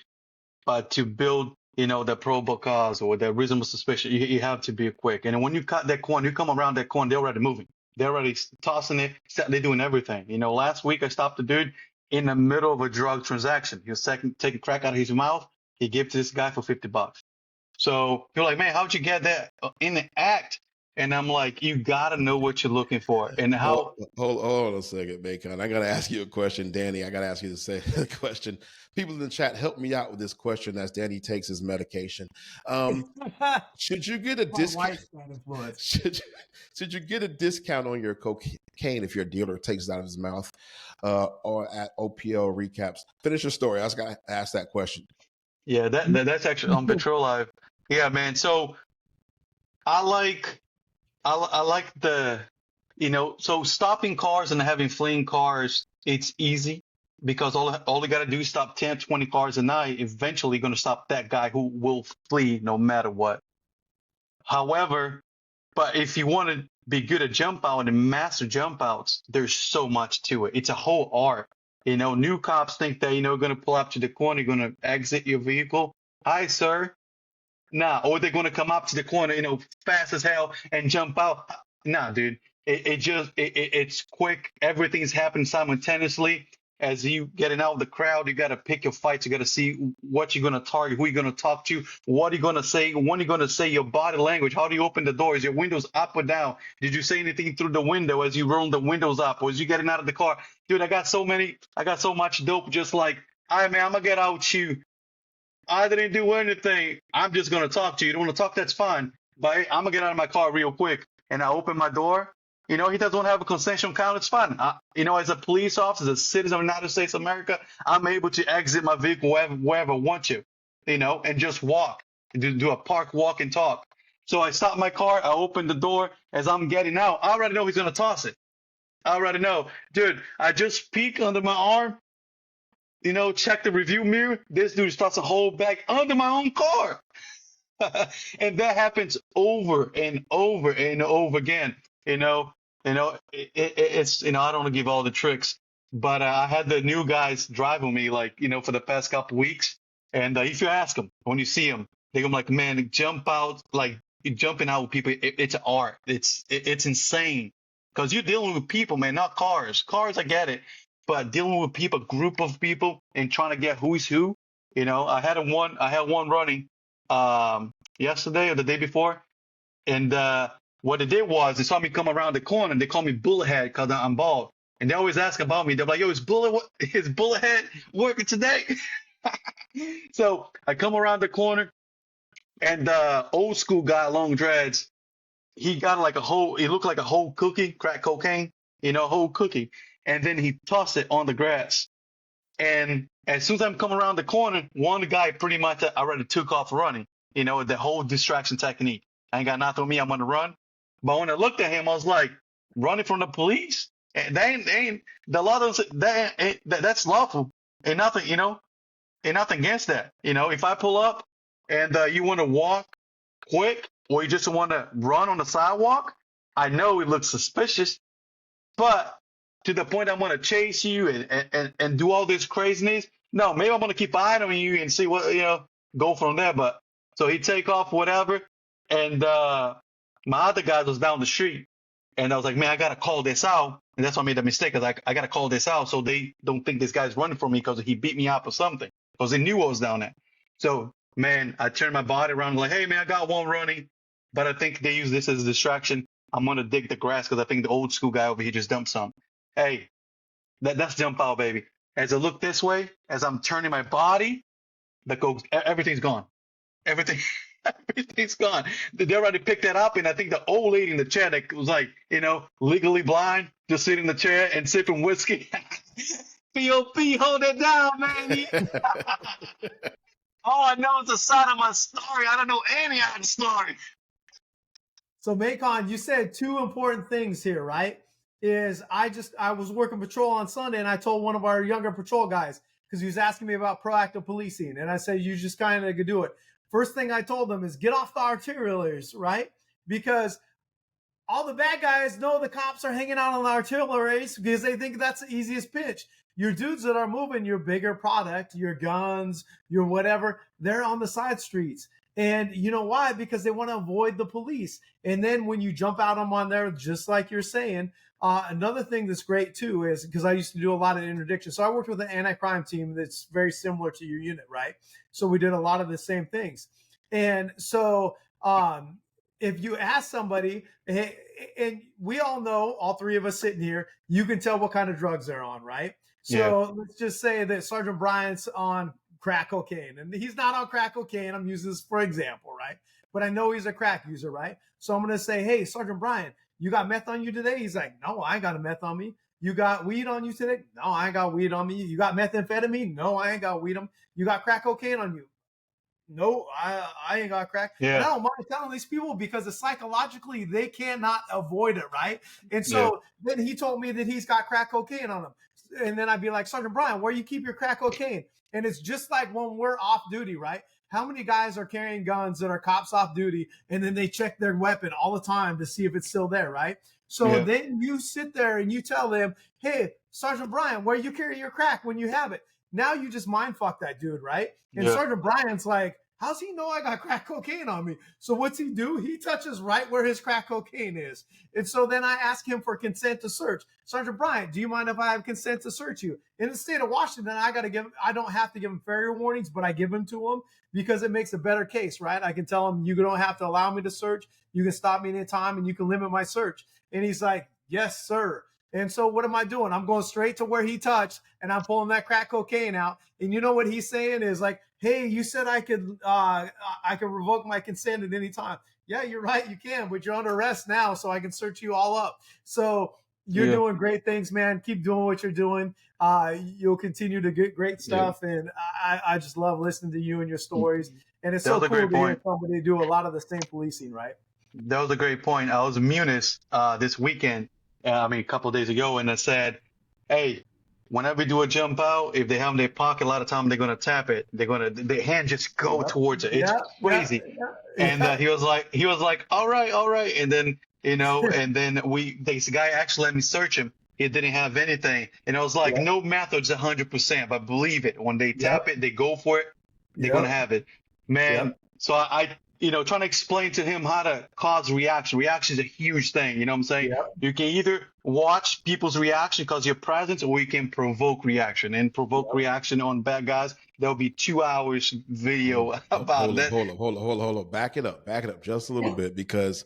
but to build, the probable cause or the reasonable suspicion, you have to be quick. And when you cut that corner, you come around that corner, they're already moving. They're already tossing it. They're doing everything. Last week I stopped a dude in the middle of a drug transaction. He was taking crack out of his mouth. He gave to this guy for $50. So you're like, man, how'd you get that in the act? And I'm like, you got to know what you're looking for. And how. Hold on a second, Maycon. I got to ask you a question, Danny. I got to ask you to say a question. People in the chat, help me out with this question as Danny takes his medication. Should you get a discount? Should you get a discount on your cocaine if your dealer takes it out of his mouth or at OPL recaps? Finish your story. I was going to ask that question. Yeah, that's actually on Patrol Live. Yeah, man. So I like the, so stopping cars and having fleeing cars, it's easy because all you got to do is stop 10, 20 cars a night. Eventually you're going to stop that guy who will flee no matter what. However, but if you want to be good at jump out and master jump outs, there's so much to it. It's a whole art. New cops think that, going to pull up to the corner, you're going to exit your vehicle. Hi, sir. Nah, or they're going to come up to the corner, fast as hell and jump out. Nah, dude, it's quick. Everything's happening simultaneously. As you getting out of the crowd, you got to pick your fights. You got to see what you're going to target, who you're going to talk to, what are you going to say, when you're going to say, your body language. How do you open the doors? Your windows up or down? Did you say anything through the window as you roll the windows up, or as you getting out of the car? Dude, I got so much dope. Just like, all right, man, I'm going to get out you. I didn't do anything. I'm just going to talk to you. You don't want to talk? That's fine. But hey, I'm going to get out of my car real quick. And I open my door. He doesn't have a consensual count. It's fine. As a police officer, as a citizen of the United States of America, I'm able to exit my vehicle wherever I want to, and just walk, do a park walk and talk. So I stop my car. I open the door. As I'm getting out, I already know he's going to toss it. I already know. Dude, I just peek under my arm, check the review mirror. This dude starts a whole bag under my own car. And that happens over and over and over again. It's I don't want to give all the tricks, but I had the new guys driving me for the past couple weeks. And if you ask them, when you see them, they go like, man, jump out, jumping out with people. It's an art. It's insane because you're dealing with people, man, not cars. Cars, I get it. but dealing with people, group of people, and trying to get who's who. You know, I had one running yesterday or the day before, and what they did was they saw me come around the corner and they call me Bullethead because I'm bald, and they always ask about me. They're like, "Yo, is Bullethead working today?" So I come around the corner, and the old school guy, long dreads, he got like he looked like a whole cookie, crack cocaine, you know, whole cookie. And then he tossed it on the grass. And as soon as I'm coming around the corner, one guy pretty much already took off running, you know, the whole distraction technique. I ain't got nothing on me, I'm gonna run. But when I looked at him, I was like, running from the police? And the law doesn't, that's lawful. Ain't nothing, you know, ain't nothing against that. You know, if I pull up and you want to walk quick, or you just want to run on the sidewalk, I know it looks suspicious, but to the point I'm going to chase you and do all this craziness, no, maybe I'm going to keep an eye on you and see what, you know, go from there. But so he take off, whatever, and my other guys was down the street, and I was like, man, I got to call this out. And that's why I made the mistake, because I got to call this out so they don't think this guy's running from me because he beat me up or something, because they knew I was down there. So, man, I turned my body around like, hey, man, I got one running. But I think they use this as a distraction. I'm going to dig the grass because I think the old school guy over here just dumped some. Hey, that's jump out, baby. As I look this way, as I'm turning my body, everything's gone. Everything's gone. They already picked that up, and I think the old lady in the chair that was like, you know, legally blind, just sitting in the chair and sipping whiskey. POP, hold it down, man. All I know is the side of my story. I don't know any other story. So Maycon, you said two important things here, right? I was working patrol on Sunday, and I told one of our younger patrol guys, because he was asking me about proactive policing, and I said, you just kind of could do it. First thing I told them is get off the artilleries, right? Because all the bad guys know the cops are hanging out on the artilleries because they think that's the easiest pitch. Your dudes that are moving your bigger product, your guns, your whatever, they're on the side streets. And you know why? Because they want to avoid the police. And then when you jump out on there, just like you're saying, another thing that's great too is, because I used to do a lot of interdiction. So I worked with an anti-crime team that's very similar to your unit, right? So we did a lot of the same things. And so if you ask somebody, hey, and we all know, all three of us sitting here, you can tell what kind of drugs they're on, right? So let's just say that Sergeant Bryant's on crack cocaine, and he's not on crack cocaine. I'm using this for example, right? But I know he's a crack user, right? So I'm going to say, hey, Sergeant Bryant, you got meth on you today? He's like, no, I ain't got a meth on me. You got weed on you today? No, I ain't got weed on me. You got methamphetamine? No, I ain't got weed on me. You got crack cocaine on you? No, I ain't got crack. Yeah. And I don't mind telling these people because psychologically they cannot avoid it, right? And so then he told me that he's got crack cocaine on him. And then I'd be like, Sergeant Brian, where you keep your crack cocaine? And it's just like when we're off duty, right? How many guys are carrying guns that are cops off duty, and then they check their weapon all the time to see if it's still there, right? So then you sit there and you tell them, hey, Sergeant Brian, where you carry your crack when you have it? Now you just mind fuck that dude, right? And Sergeant Brian's like, how's he know I got crack cocaine on me? So what's he do? He touches right where his crack cocaine is. And so then I ask him for consent to search. Sergeant Bryant, do you mind if I have consent to search you? In the state of Washington, I don't have to give him failure warnings, but I give them to him because it makes a better case, right? I can tell him, you don't have to allow me to search. You can stop me anytime and you can limit my search. And he's like, yes, sir. And so what am I doing? I'm going straight to where he touched and I'm pulling that crack cocaine out. And you know what he's saying is like, hey, you said I could revoke my consent at any time. Yeah, you're right. You can, but you're under arrest now, so I can search you all up. So you're doing great things, man. Keep doing what you're doing. You'll continue to get great stuff. And I just love listening to you and your stories. And it's so cool to hear somebody do a lot of the same policing, right? That was a great point. I was in Munis this weekend, a couple of days ago, and I said, hey, whenever you do a jump out, if they have in their pocket, a lot of time they're going to tap it. Their hand just go towards it. It's crazy. And he was like, all right. And then, and then this guy actually let me search him. He didn't have anything. And I was like, no method's 100%, but believe it. When they tap it, they go for it. They're going to have it, man. So I trying to explain to him how to cause reaction. Reaction is a huge thing. You know what I'm saying? Yep. You can either watch people's reaction because you're present, or you can provoke reaction. And provoke reaction on bad guys, there'll be 2 hours video about that. Hold up. Back it up just a little bit, because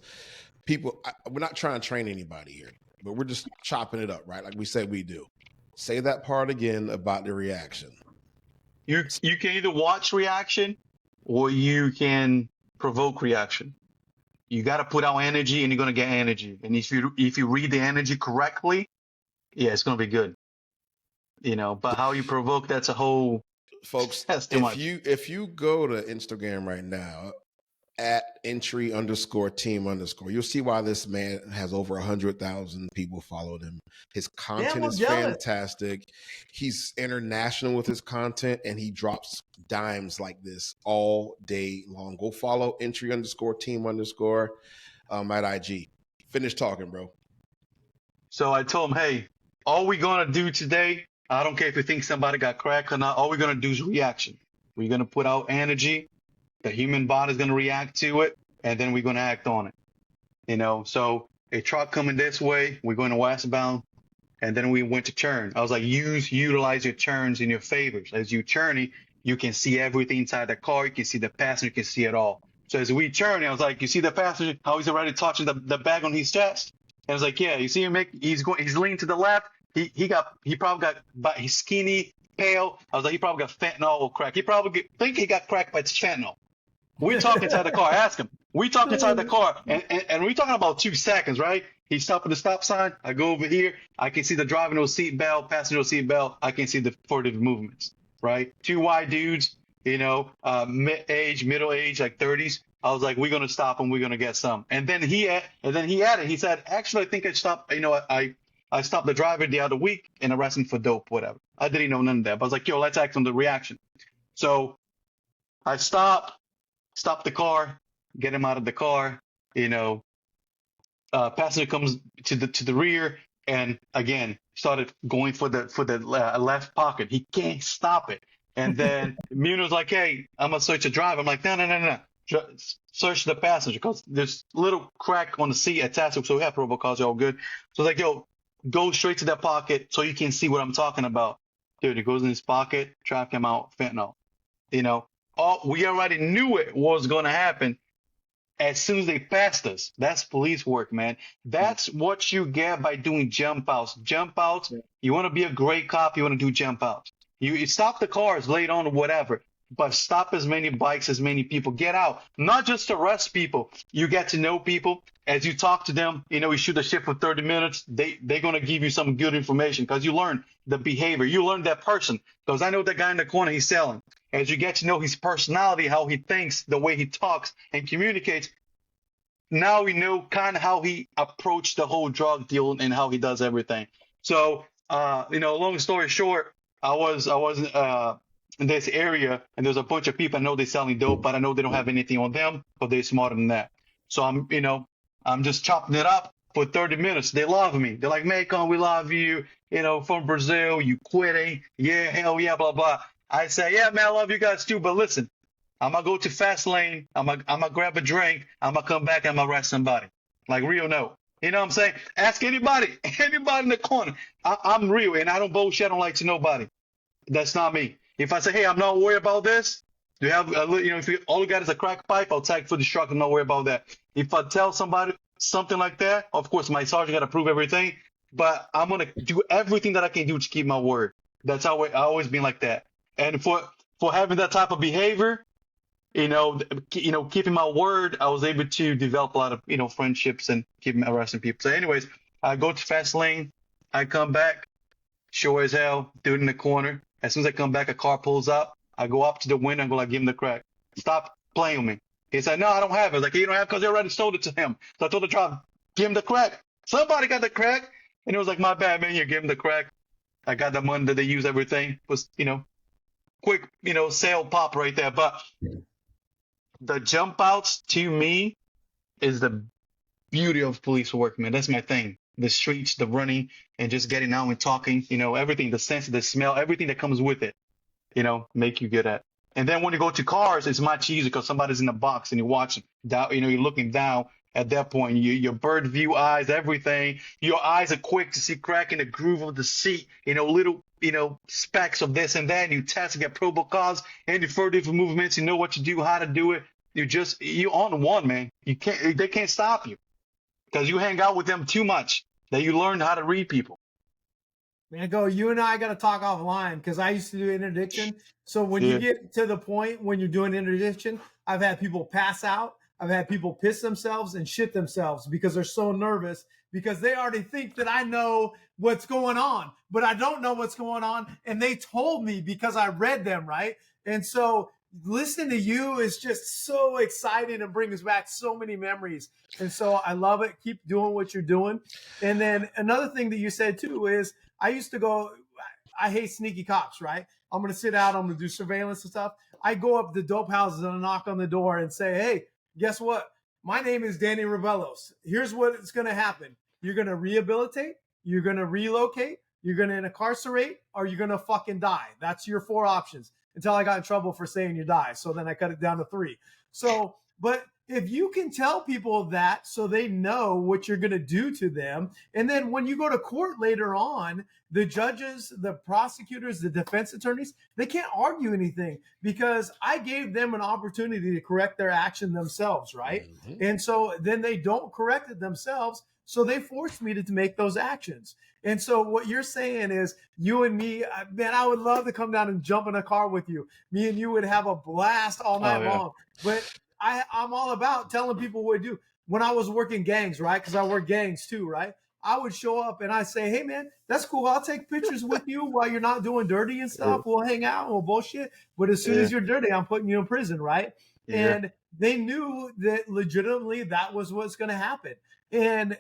we're not trying to train anybody here, but we're just chopping it up, right? Like we said we do. Say that part again about the reaction. You can either watch reaction, or you can provoke reaction. You got to put out energy, and you're gonna get energy. And if you read the energy correctly, yeah, it's gonna be good. But how you provoke, that's a whole, folks. That's too much. If you go to Instagram right now at entry_team_, you'll see why this man has over 100,000 people followed him. His content is fantastic. He's international with his content, and he drops dimes like this all day long. Go follow entry_team_ at IG. Finish talking, bro. So I told him, hey, all we're gonna do today, I don't care if you think somebody got cracked or not, all we're gonna do is reaction. We're gonna put out energy. The human body is going to react to it, and then we're going to act on it. So a truck coming this way, we're going to westbound, and then we went to turn. I was like, utilize your turns in your favors. As you turning, you can see everything inside the car. You can see the passenger, you can see it all. So as we turn, I was like, you see the passenger, how he's already touching the bag on his chest? And I was like, yeah, you see him he's leaning to the left. He probably got, he's skinny, pale. I was like, he probably got fentanyl or crack. He probably think he got cracked, but it's fentanyl. We talk inside the car. Ask him. We talk inside the car, and we're talking about 2 seconds, right? He stopped at the stop sign. I go over here. I can see the driver no seat belt, passenger seat belt. I can see the furtive movements, right? 2 white dudes, middle age, like 30s. I was like, we're gonna stop him. We're gonna get some. And then he added. He said, actually, I think I stopped. I stopped the driver the other week and arrested him for dope, whatever. I didn't know none of that. But I was like, yo, let's act on the reaction. So I stop the car, get him out of the car. Passenger comes to the rear, and again started going for the left pocket. He can't stop it. And then Muno's like, hey, I'm gonna search the driver. I'm like, no. Search the passenger, because there's a little crack on the seat attached, so we have probable cause, all good. So like, yo, go straight to that pocket so you can see what I'm talking about. Dude, it goes in his pocket, trap him out, fentanyl. We already knew it was going to happen as soon as they passed us. That's police work, man. That's what you get by doing jump outs. Jump outs, you want to be a great cop, you want to do jump outs. You stop the cars late on or whatever, but stop as many bikes, as many people. Get out, not just to arrest people. You get to know people. As you talk to them, you shoot the shit for 30 minutes, they're going to give you some good information, because you learn the behavior. You learn that person, because I know that guy in the corner, he's selling. As you get to know his personality, how he thinks, the way he talks and communicates, now we know kind of how he approached the whole drug deal and how he does everything. So, long story short, I was in this area, and there's a bunch of people. I know they're selling dope, but I know they don't have anything on them, but they're smarter than that. So I'm just chopping it up for 30 minutes. They love me. They're like, Maycon, we love you. From Brazil, you quitting. Yeah, hell yeah, blah, blah. I say, yeah, man, I love you guys too. But listen, I'm going to go to fast lane. I'm going to grab a drink. I'm going to come back and I'm going to arrest somebody. Like, real no. You know what I'm saying? Ask anybody in the corner. I'm real, and I don't bullshit. I don't like to nobody. That's not me. If I say, hey, I'm not worried about this, you have, if all you got is a crack pipe, I'll tag for the truck. I'm not worried about that. If I tell somebody something like that, of course, my sergeant got to prove everything, but I'm going to do everything that I can do to keep my word. That's how I always been like that. And for having that type of behavior, keeping my word, I was able to develop a lot of, friendships and keep arresting people. So anyways, I go to fast lane. I come back, sure as hell, dude in the corner. As soon as I come back, a car pulls up. I go up to the window and go like, give him the crack. Stop playing with me. He said, no, I don't have it. I was like, you don't have it because they already sold it to him. So I told the driver, give him the crack. Somebody got the crack. And it was like, my bad, man, here, give him the crack. I got the money that they use everything. Was, quick, sale pop right there. But the jump outs to me is the beauty of police work, man. That's my thing. The streets, the running, and just getting out and talking, everything, the sense, the smell, everything that comes with it, make you good at. And then when you go to cars, it's much easier because somebody's in the box and you're watching down, you're looking down at that point. Your bird view eyes, everything. Your eyes are quick to see crack in the groove of the seat, little, specks of this and that. And you test and get probable cause, any further movements, you know what to do, how to do it. You're on one, man. They can't stop you because you hang out with them too much that you learn how to read people. Man, you and I got to talk offline because I used to do interdiction. So when you get to the point when you're doing interdiction, I've had people pass out. I've had people piss themselves and shit themselves because they're so nervous because they already think that I know what's going on, but I don't know what's going on. And they told me because I read them, right? And so listening to you is just so exciting and brings back so many memories. And so I love it. Keep doing what you're doing. And then another thing that you said too is I used to go, I hate sneaky cops, right? I'm going to sit out. I'm going to do surveillance and stuff. I go up to dope houses and I knock on the door and say, hey, guess what? My name is Danny Rabelos. Here's what's going to happen. You're going to rehabilitate. You're going to relocate. You're going to incarcerate, or you're going to fucking die. That's your 4 options. Until I got in trouble for saying you die. So then I cut it down to 3. So, but if you can tell people that so they know what you're going to do to them, and then when you go to court later on, the judges, the prosecutors, the defense attorneys, they can't argue anything because I gave them an opportunity to correct their action themselves, right? Mm-hmm. And so then they don't correct it themselves, so they forced me to make those actions. And so what you're saying is you and me, man, I would love to come down and jump in a car with you. Me and you would have a blast all night long. But I'm all about telling people what to do. When I was working gangs, right? Because I work gangs too, right? I would show up and I say, hey, man, that's cool. I'll take pictures with you while you're not doing dirty and stuff. We'll hang out and we'll bullshit. But as soon as you're dirty, I'm putting you in prison, right? Yeah. And they knew that legitimately that was what's going to happen. And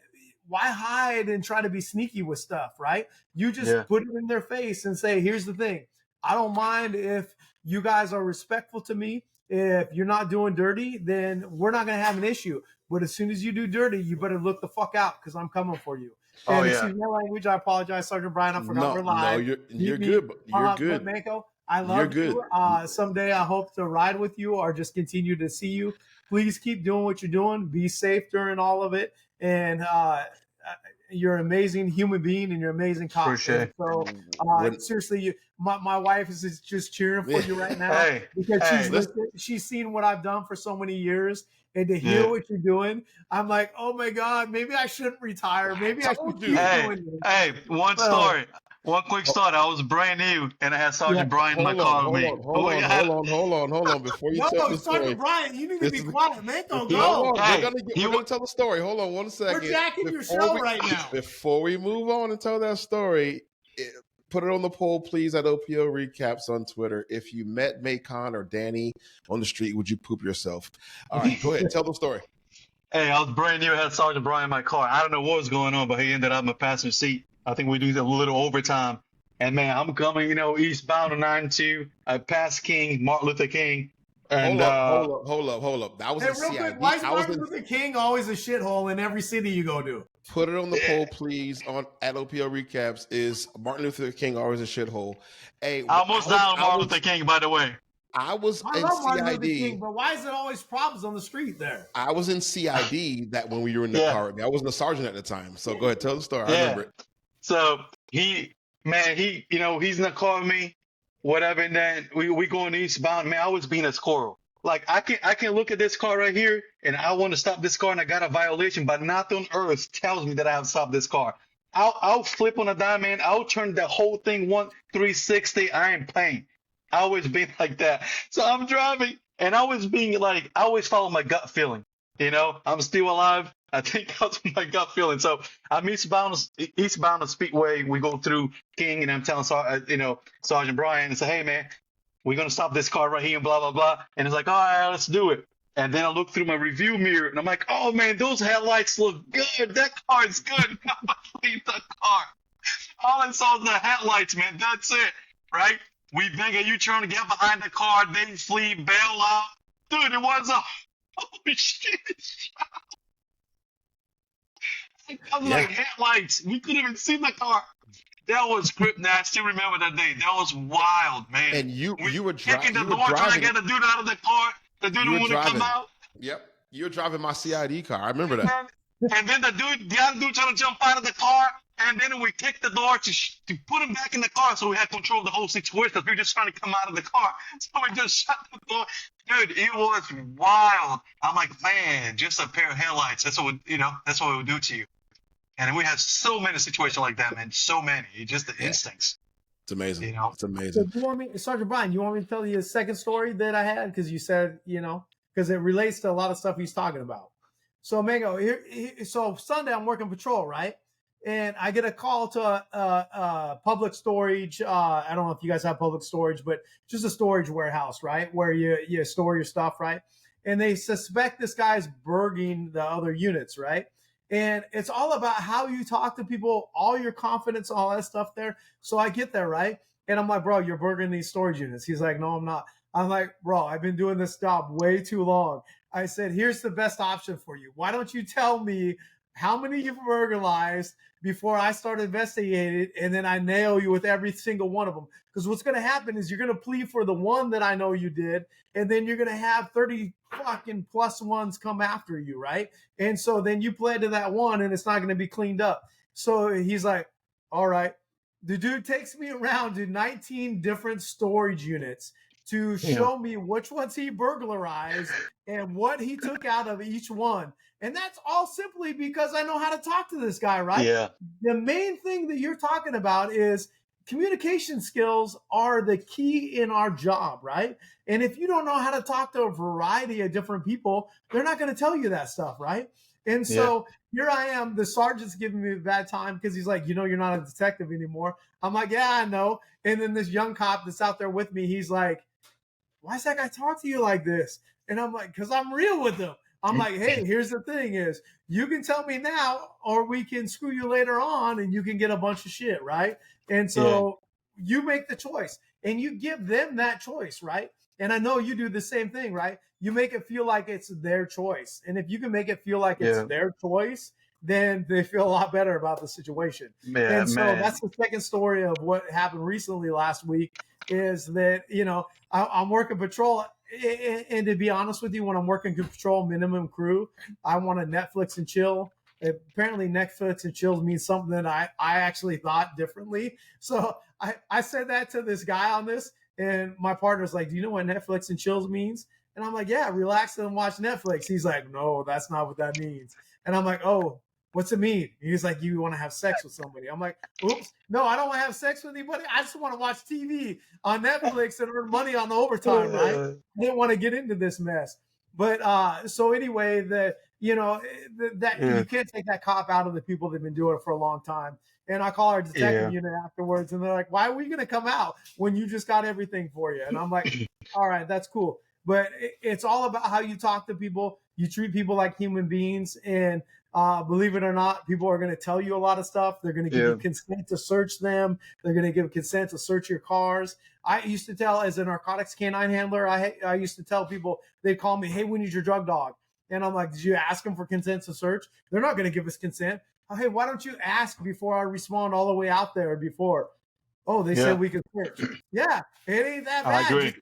why hide and try to be sneaky with stuff, right? You just put it in their face and say, here's the thing. I don't mind if you guys are respectful to me. If you're not doing dirty, then we're not going to have an issue. But as soon as you do dirty, you better look the fuck out because I'm coming for you. And excuse my language. I apologize, Sergeant Brian. I forgot we're live. No, you're good. You're good. But Mayco, I love you. Someday I hope to ride with you or just continue to see you. Please keep doing what you're doing. Be safe during all of it. And you're an amazing human being and you're an amazing cop. Appreciate it. So seriously, my wife is just cheering for you right now because she's seen what I've done for so many years. And to hear what you're doing, I'm like, oh my God, maybe I shouldn't retire. Maybe I should keep doing this. Hey, one quick story. I was brand new, and I had Sergeant Brian in my car with me. Hold on. Before you tell the story. Sergeant Brian, you need to be quiet, man. Don't go. We're going to tell the story. Hold on 1 second. We're jacking your show right now. Before we move on and tell that story, put it on the poll, please, at OPL Recaps on Twitter. If you met Maycon or Danny on the street, would you poop yourself? All right, go ahead. Tell the story. Hey, I was brand new. I had Sergeant Brian in my car. I don't know what was going on, but he ended up in my passenger seat. I think we do a little overtime. And, man, I'm coming, eastbound on 92. I passed King, Martin Luther King. And, hold up. That was real quick, why is Martin Luther King always a shithole in every city you go to? Put it on the poll, please, at OPL Recaps. Is Martin Luther King always a shithole? Hey, I almost down Martin Luther King, by the way. I was in love Martin CID. Luther King, but why is it always problems on the street there? I was in CID that when we were in the car. I wasn't a sergeant at the time. So go ahead, tell the story. I remember it. So he's in the car with me, whatever, and then we going eastbound. Man, I was being a squirrel. Like I can look at this car right here, and I want to stop this car, and I got a violation, but nothing on earth tells me that I have to stop this car. I'll flip on a dime, man. I'll turn the whole thing 360. I ain't playing. I always been like that. So I'm driving, and I always follow my gut feeling. I'm still alive. I think that's my gut feeling. So I'm eastbound on Speedway. We go through King, and I'm telling Sergeant Brian, and say, hey, man, we're going to stop this car right here and blah, blah, blah. And it's like, all right, let's do it. And then I look through my review mirror, and I'm like, oh, man, those headlights look good. That car is good. Leave the car. All I saw was the headlights, man. That's it, right? We bang at you trying to get behind the car. They flee, bail out. Dude, it was holy shit. I was like, headlights. We couldn't even see the car. That was script. Now I still remember that day. That was wild, man. And you were Kicking the door, trying to driving. get the dude out of the car. The dude You were didn't want to come driving. out. Yep. You were driving my CID car. I remember that. And then the other dude trying to jump out of the car. And then we kicked the door to put him back in the car, so we had control of the whole situation because we were just trying to come out of the car. So we just shut the door. Dude, it was wild. I'm like, man, just a pair of headlights. That's what that's what it would do to you. And we had so many situations like that, man. So many. Just the instincts. It's amazing. You know? It's amazing. So you want me, Sergeant Brian, you want me to tell you a second story that I had? Because you said, because it relates to a lot of stuff he's talking about. So, Mango, so Sunday I'm working patrol, right? And I get a call to a public storage. I don't know if you guys have public storage, but just a storage warehouse, right? Where you store your stuff, right? And they suspect this guy's burging the other units, right? And it's all about how you talk to people, all your confidence, all that stuff there. So I get there, right? And I'm like, bro, you're burgering these storage units. He's like, no, I'm not. I'm like, bro, I've been doing this job way too long. I said, here's the best option for you. Why don't you tell me how many you've burglarized before I start investigating, and then I nail you with every single one of them? Because what's going to happen is you're going to plead for the one that I know you did, and then you're going to have 30 fucking plus ones come after you, right? And so then you pled to that one, and it's not going to be cleaned up. So he's like, all right. The dude takes me around to 19 different storage units to show me which ones he burglarized and what he took out of each one. And that's all simply because I know how to talk to this guy, right? Yeah. The main thing that you're talking about is communication skills are the key in our job, right? And if you don't know how to talk to a variety of different people, they're not going to tell you that stuff, right? And so here I am, the sergeant's giving me a bad time because he's like, you're not a detective anymore. I'm like, yeah, I know. And then this young cop that's out there with me, he's like, why does that guy talk to you like this? And I'm like, because I'm real with him. I'm like, hey, here's the thing is, you can tell me now or we can screw you later on and you can get a bunch of shit, right? And so you make the choice and you give them that choice, right? And I know you do the same thing, right? You make it feel like it's their choice. And if you can make it feel like it's their choice, then they feel a lot better about the situation. And so that's the second story of what happened recently last week is that, I'm working patrol. And to be honest with you, when I'm working patrol minimum crew, I want to Netflix and chill. Apparently Netflix and chill means something that I actually thought differently. So I said that to this guy on this, and my partner's like, do you know what Netflix and chills means? And I'm like, yeah, relax and watch Netflix. He's like, no, that's not what that means. And I'm like, oh, what's it mean? He's like, you want to have sex with somebody. I'm like, oops, no, I don't want to have sex with anybody. I just want to watch TV on Netflix and earn money on the overtime, right? I didn't want to get into this mess. But so anyway, you can't take that cop out of the people that have been doing it for a long time. And I call our detective unit afterwards, and they're like, why are we going to come out when you just got everything for you? And I'm like, all right, that's cool. But it's all about how you talk to people. You treat people like human beings. And believe it or not, people are going to tell you a lot of stuff. They're going to give you consent to search them. They're going to give consent to search your cars. I used to tell, as a narcotics canine handler, I used to tell people, they'd call me, hey, we need your drug dog. And I'm like, did you ask them for consent to search? They're not going to give us consent. Oh, hey, why don't you ask before I respond all the way out there before? Oh, they said we could search. Yeah, it ain't that bad. I agree.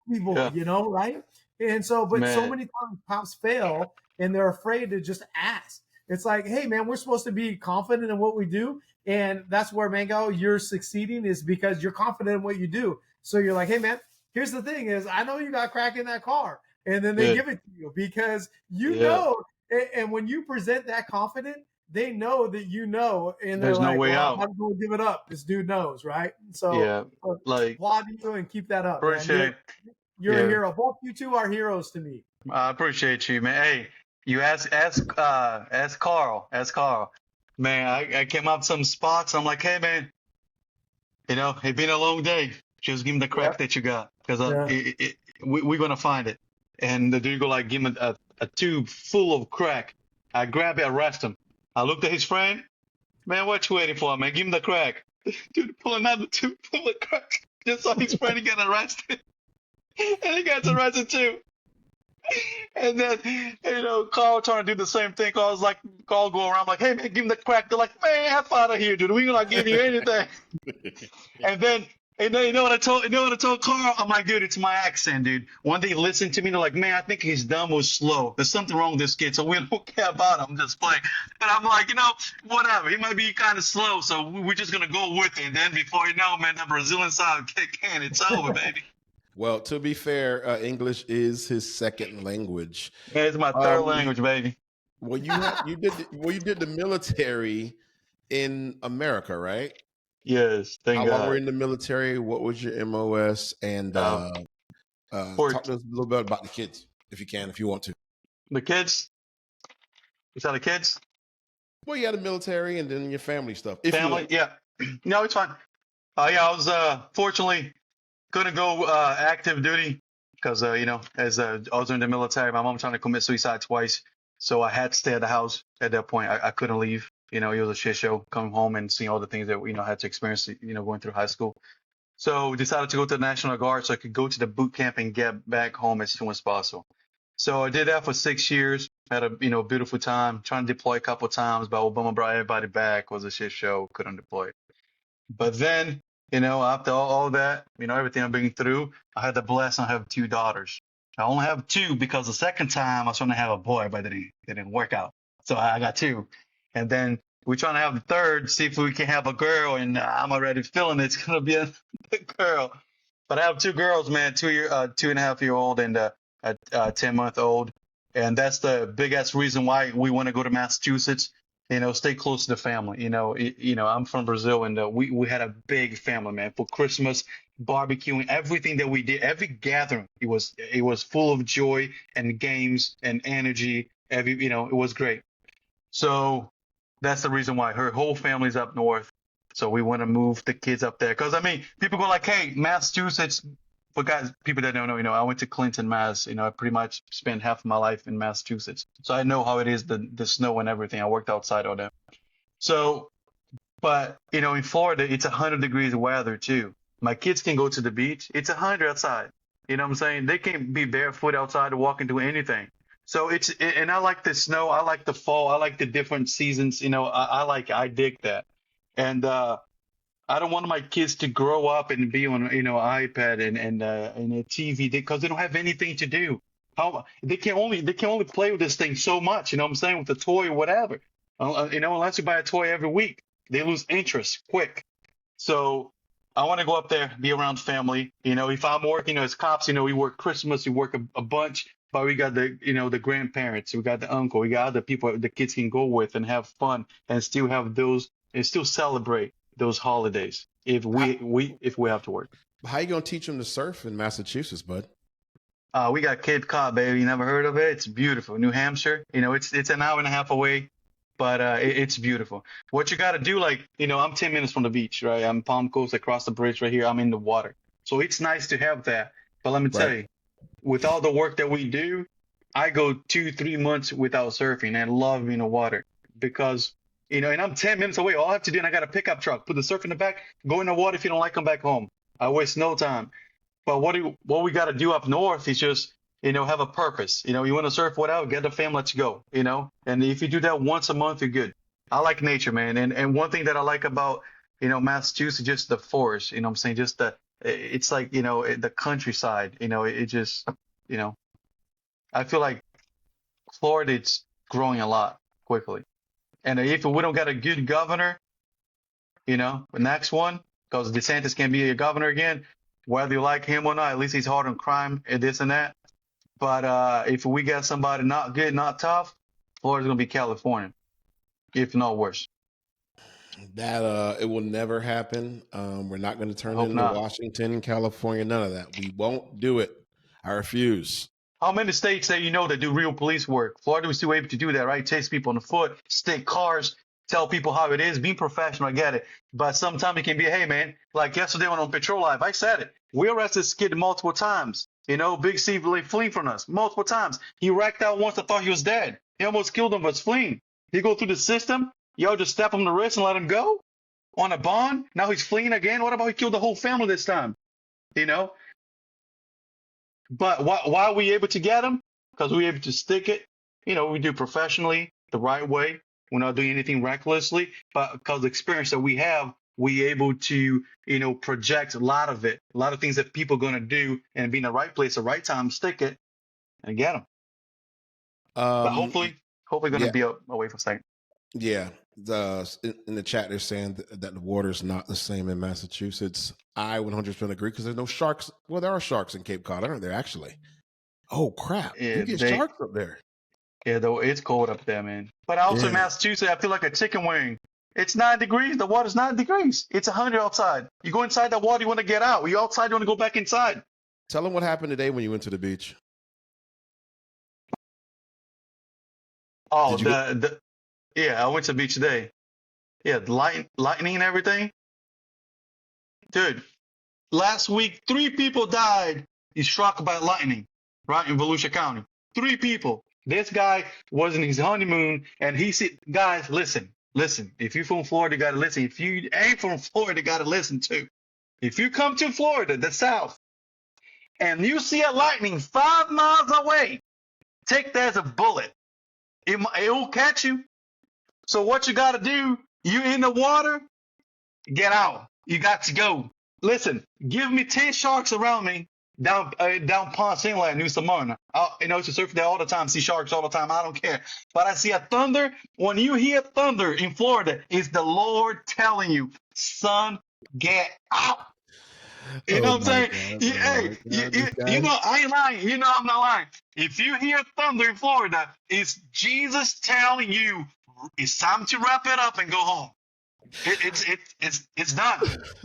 People, right? And so, but so many times cops fail and they're afraid to just ask. It's like, hey, man, we're supposed to be confident in what we do. And that's where, Mango, you're succeeding is because you're confident in what you do. So you're like, hey, man, here's the thing is I know you got crack in that car. And then they give it to you because you know. And when you present that confident, they know that you know. And there's no way out. I'm going to give it up. This dude knows, right? So applaud you and keep that up. Appreciate You're a hero. Both you two are heroes to me. I appreciate you, man. Hey, you ask Carl. Man, I came up some spots. I'm like, hey, man, it's been a long day. Just give him the crack that you got because we're going to find it. And the dude go like, give him a tube full of crack. I grab it, arrest him. I looked at his friend. Man, what you waiting for, man? Give him the crack. Dude, pull another tube full of crack. Just so his friend get arrested. And he gets arrested too. And then, Carl trying to do the same thing. Carl was like, Carl go around like, hey man, give him the crack. They're like, man, F out of here, dude. We're not giving you anything. And then, you know what I told, Carl? I'm like, dude, it's my accent, dude. One day he listened to me, they're like, man, I think he's dumb or slow. There's something wrong with this kid, so we don't care about him. I'm just playing. And I'm like, whatever. He might be kind of slow, so we're just gonna go with it. And then before you know, man, the Brazilian side kick in. It's over, baby. Well, to be fair, English is his second language. Yeah, it's my third language, baby. Well, you did the military in America, right? Yes, thank How God. long were you in the military? What was your MOS? And talk to us a little bit about the kids, if you can, if you want to. The kids? You saw the kids? Well, you had the military and then your family stuff. Family, yeah. No, it's fine. Yeah, I was fortunately couldn't go active duty because as I was in the military, my mom trying to commit suicide twice, so I had to stay at the house at that point. I couldn't leave. It was a shit show coming home and seeing all the things that I had to experience. Going through high school. So decided to go to the National Guard so I could go to the boot camp and get back home as soon as possible. So I did that for 6 years. Had a beautiful time. Trying to deploy a couple of times, but Obama brought everybody back. Was a shit show. Couldn't deploy. But then, after all that, everything I've been through, I had the blessing to have 2 daughters. I only have 2 because the second time I was trying to have a boy, but it didn't work out. So I got 2. And then we're trying to have the third, see if we can have a girl. And I'm already feeling it's going to be a girl. But I have 2 girls, man, 2.5-year-old and a 10-month-old. And that's the biggest reason why we want to go to Massachusetts. Stay close to the family. I'm from Brazil, and we had a big family, man. For Christmas, barbecuing, everything that we did, every gathering, it was full of joy and games and energy. It was great. So that's the reason why her whole family's up north. So we want to move the kids up there. Because, people go like, hey, Massachusetts. For guys, people that don't know, I went to Clinton, Mass. I pretty much spent half of my life in Massachusetts. So I know how it is, the snow and everything. I worked outside all day. So, but, in Florida, it's 100 degrees weather too. My kids can go to the beach. It's 100 outside. You know what I'm saying? They can be barefoot outside or walk into anything. So and I like the snow. I like the fall. I like the different seasons. I dig that. And, I don't want my kids to grow up and be on, iPad and a TV because they don't have anything to do. They can only play with this thing so much. You know what I'm saying, with a toy or whatever. Unless you buy a toy every week, they lose interest quick. So I want to go up there, be around family. If I'm working as cops, we work Christmas, we work a bunch, but we got the grandparents, we got the uncle, we got other people the kids can go with and have fun and still have those and still celebrate those holidays if we have to work. How you gonna teach them to surf in Massachusetts, bud? We got Cape Cod, baby. You never heard of it? It's beautiful. New Hampshire. It's an hour and a half away, but it's beautiful. What you got to do, I'm 10 minutes from the beach, right? I'm Palm Coast, across the bridge right here. I'm in the water, so it's nice to have that. But let me tell you, with all the work that we do, I go 2-3 months without surfing and love being in the water because. And I'm 10 minutes away. All I have to do, and I got a pickup truck, put the surf in the back, go in the water. If you don't like, come back home. I waste no time. But what we got to do up north is just, have a purpose. You want to surf, whatever, get the fam, let's go, And if you do that once a month, you're good. I like nature, man. And one thing that I like about, Massachusetts, just the forest, what I'm saying, just it's like, the countryside, it just, I feel like Florida, it's growing a lot quickly. And if we don't get a good governor, the next one, because DeSantis can be a governor again, whether you like him or not, at least he's hard on crime and this and that. But if we get somebody not good, not tough, Florida's going to be California, if not worse. That it will never happen. We're not going to turn into Washington and California, none of that. We won't do it. I refuse. How many states that that do real police work? Florida was still able to do that, right? Chase people on the foot, stick cars, tell people how it is, be professional, I get it. But sometimes it can be, hey, man, like yesterday when on Patrol Live, I said it. We arrested this kid multiple times. Big Steve fleeing from us multiple times. He racked out once. I thought he was dead. He almost killed him, but was fleeing. He go through the system. Y'all just step him the wrist and let him go on a bond. Now he's fleeing again. What about he killed the whole family this time? But why are we able to get him? because we're able to stick it. We do professionally the right way. We're not doing anything recklessly, but because the experience that we have, we able to, project a lot of it, a lot of things that people are going to do and be in the right place, the right time, stick it and get them. But hopefully going to yeah, be away from sight. yeah. In the chat, they're saying that the water is not the same in Massachusetts. I 100% agree because there's no sharks. Well, there are sharks in Cape Cod, aren't there? Actually. Oh crap! Yeah, You get sharks up there. Yeah, though it's cold up there, man. But also in Massachusetts, I feel like a chicken wing. It's 9 degrees. The water's 9 degrees. It's 100 outside. You go inside the water, you want to get out. You outside, you want to go back inside. Tell them what happened today when you went to the beach. Oh, yeah, I went to the beach today. Yeah, lightning and everything. Dude, last week, 3 people died. He's struck by lightning, right, in Volusia County. 3 people. This guy was in his honeymoon, and he said, guys, listen. If you're from Florida, you got to listen. If you ain't from Florida, you got to listen too. If you come to Florida, the South, and you see a lightning 5 miles away, take that as a bullet. It will catch you. So what you got to do, you in the water, get out. You got to go. Listen, give me 10 sharks around me down Ponce Inlet, New Smyrna. To surf there all the time, see sharks all the time. I don't care. But I see a thunder. When you hear thunder in Florida, it's the Lord telling you, son, get out. You know what I'm saying? I ain't lying. I'm not lying. If you hear thunder in Florida, it's Jesus telling you it's time to wrap it up and go home. It's done.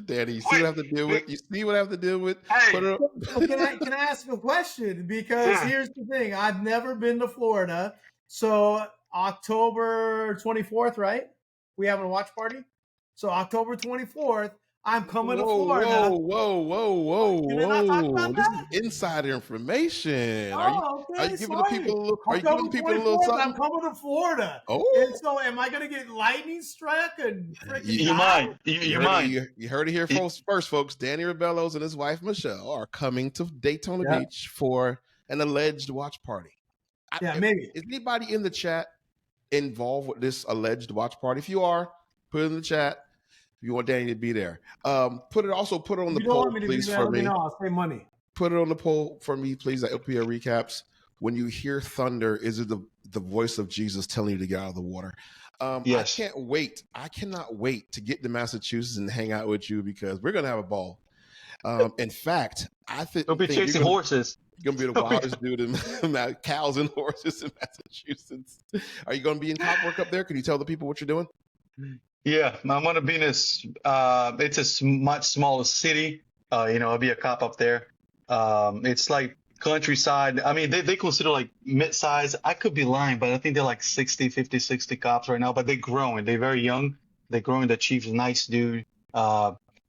Daddy, you see what I have to deal with? You see what I have to deal with? Hey. Can I ask a question? Because here's the thing. I've never been to Florida. So October 24th, right? We having a watch party? So October 24th, I'm coming to Florida. Whoa. This is insider information. Are you giving the people a little something? I'm coming to Florida. Oh. And so am I going to get lightning struck and freaking You might. You heard it here first, folks. Danny Rabelos and his wife, Michelle, are coming to Daytona Beach for an alleged watch party. Maybe. Is anybody in the chat involved with this alleged watch party? If you are, put it in the chat. If you want Danny to be there, put it on the poll, please, for me. I'll save money. Put it on the poll for me, please, at OPL Recaps. When you hear thunder, is it the voice of Jesus telling you to get out of the water? Yes. I can't wait. I cannot wait to get to Massachusetts and hang out with you because we're going to have a ball. In fact, I think we'll be chasing horses. You're going to be the wildest dude in cows and horses in Massachusetts. Are you going to be in cop work up there? Can you tell the people what you're doing? Yeah, I'm gonna be in this. It's a much smaller city. I'll be a cop up there. It's like countryside. I mean, they consider like mid-size. I could be lying, but I think they're like 60 cops right now. But they're growing. They're very young. They're growing. The chief's a nice dude.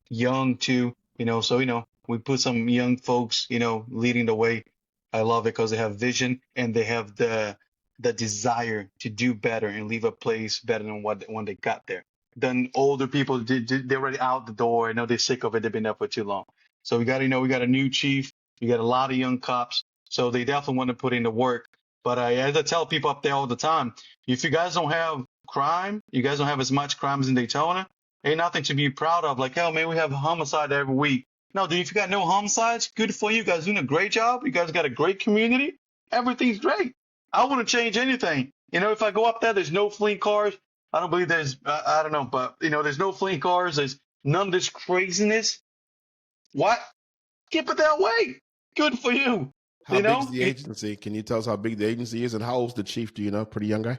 Young too. So we put some young folks, leading the way. I love it because they have vision and they have the desire to do better and leave a place better than when they got there. Then older people, they're already out the door. I know they're sick of it. They've been there for too long. So we got a new chief. We got a lot of young cops. So they definitely want to put in the work. But as I tell people up there all the time, if you guys don't have crime, you guys don't have as much crime as in Daytona, ain't nothing to be proud of. Like, hell, man, we have a homicide every week. No, dude, if you got no homicides, good for you. You guys doing a great job. You guys got a great community. Everything's great. I wouldn't change anything. If I go up there, there's no fleeing cars. I don't believe there's, I don't know, but, there's no fleeing cars. There's none of this craziness. What? Keep it that way. Good for you. How big is the agency? Can you tell us how big the agency is and how old's the chief? Do you know? Pretty young guy?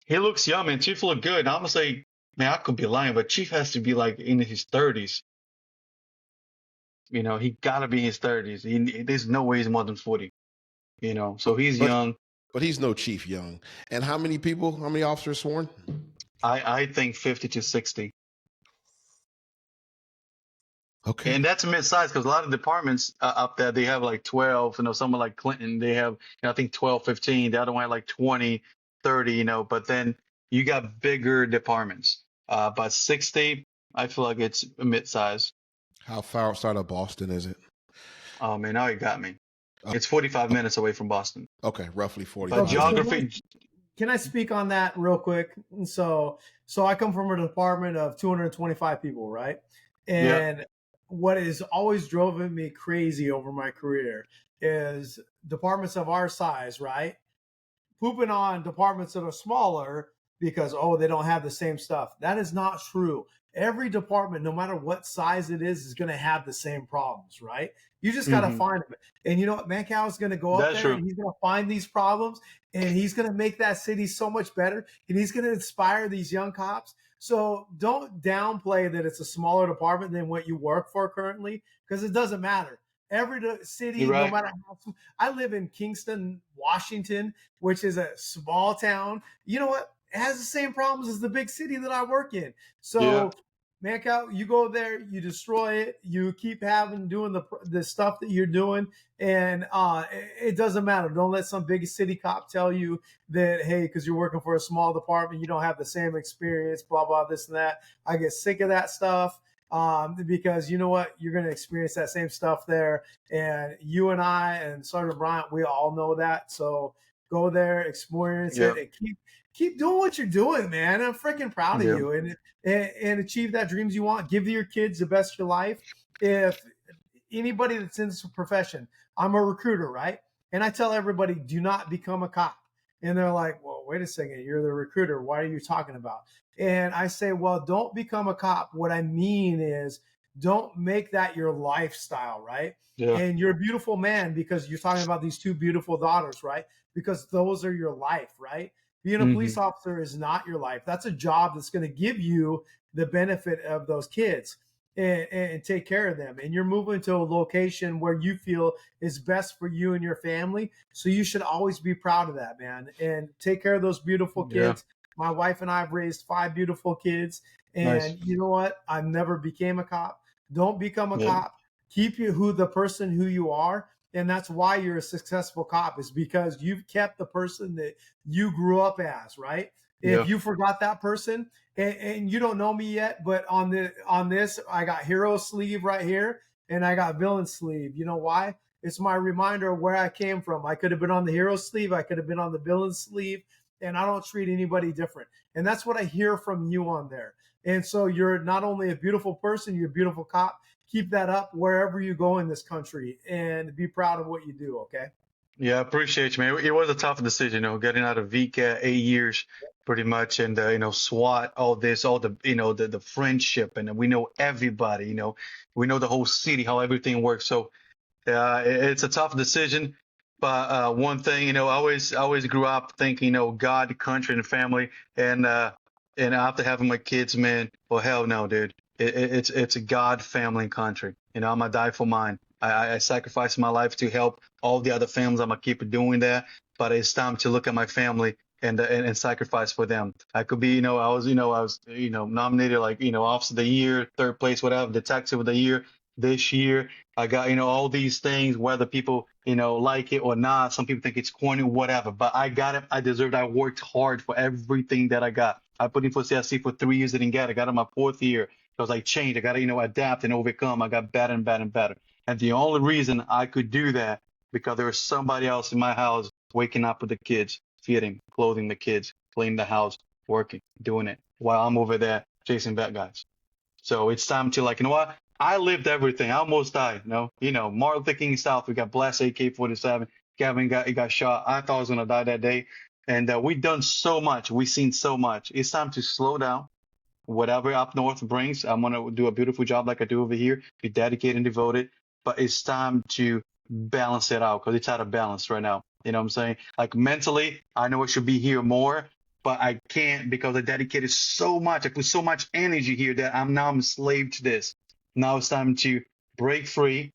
He looks young, man. Chief look good. I'm going to say, man, I could be lying, but Chief has to be like in his 30s. He got to be in his 30s. There's no way he's more than 40. So he's young. But he's no chief young. And how many officers sworn? I think 50 to 60. Okay. And that's mid-size because a lot of departments up there, they have like 12. Someone like Clinton, they have, I think 12, 15. The other one had like 20, 30, But then you got bigger departments. But 60, I feel like it's mid-size. How far outside of Boston is it? Oh, man, now you got me. It's 45 minutes away from Boston. Okay, roughly But 45. geography, Can I speak on that real quick? So I come from a department of 225 people, right? And what has always driven me crazy over my career is departments of our size, right? Pooping on departments that are smaller because, oh, they don't have the same stuff. That is not true. Every department, no matter what size it is going to have the same problems, right? You just got to find them. And you know what? McDow is going to go up there and he's going to find these problems and he's going to make that city so much better. And he's going to inspire these young cops. So don't downplay that it's a smaller department than what you work for currently, because it doesn't matter. Every city, no matter how small. I live in Kingston, Washington, which is a small town. You know what? It has the same problems as the big city that I work in. So, McDow, you go there, you destroy it, you keep doing the stuff that you're doing, and it doesn't matter. Don't let some big city cop tell you that, hey, because you're working for a small department, you don't have the same experience, blah, blah, this and that. I get sick of that stuff. Because you know what, you're going to experience that same stuff there, and you and I and Sergeant Bryant, we all know that. So go there, experience it, and keep doing what you're doing, man. I'm freaking proud of you, and achieve that dreams you want. Give your kids the best of your life. If anybody that's in this profession, I'm a recruiter, right? And I tell everybody, do not become a cop. And they're like, well, wait a second, you're the recruiter. What are you talking about? And I say, well, don't become a cop. What I mean is, don't make that your lifestyle, right? And you're a beautiful man because you're talking about these two beautiful daughters, right? Because those are your life, right? Being a police officer is not your life. That's a job that's going to give you the benefit of those kids and take care of them. And you're moving to a location where you feel is best for you and your family. So you should always be proud of that, man, and take care of those beautiful kids. My wife and I have raised 5 beautiful kids. And you know what? I never became a cop. Don't become a cop. Keep the person who you are. And that's why you're a successful cop, is because you've kept the person that you grew up as, right? If you forgot that person, and you don't know me yet, but on this, I got hero sleeve right here, and I got villain sleeve. You know why? It's my reminder of where I came from. I could have been on the hero sleeve. I could have been on the villain sleeve. And I don't treat anybody different. And that's what I hear from you on there. And so you're not only a beautiful person, you're a beautiful cop. Keep that up wherever you go in this country, and be proud of what you do, okay? Yeah, I appreciate you, man. It was a tough decision, getting out of VCAT 8 years pretty much, and SWAT, all this, all the the friendship, and we know everybody, we know the whole city, how everything works. So it's a tough decision. But one thing, I always grew up thinking, God, country, and family, and after having my kids, man, well, hell no, dude. It's a God, family, and country. I'm gonna die for mine. I sacrificed my life to help all the other families. I'm gonna keep doing that. But it's time to look at my family and sacrifice for them. I could be, I was nominated like, officer of the year, third place, whatever, detective of the year. This year, I got, all these things, whether people, like it or not. Some people think it's corny, whatever, but I got it. I deserved it. I worked hard for everything that I got. I put in for CSC for 3 years, didn't get it. I got it my 4th year. I was like, change. I got to, adapt and overcome. I got better and better and better. And the only reason I could do that, because there was somebody else in my house waking up with the kids, feeding, clothing the kids, cleaning the house, working, doing it, while I'm over there chasing bad guys. So it's time to, like, you know what? I lived everything. I almost died. Martin Luther King South. We got blessed AK-47. Gavin got shot. I thought I was gonna die that day. And we've done so much. We've seen so much. It's time to slow down. Whatever up north brings, I'm gonna do a beautiful job like I do over here. Be dedicated and devoted. But it's time to balance it out, because it's out of balance right now. You know what I'm saying? Like, mentally, I know I should be here more, but I can't, because I dedicated so much. I put so much energy here that I'm now enslaved to this. Now it's time to break free,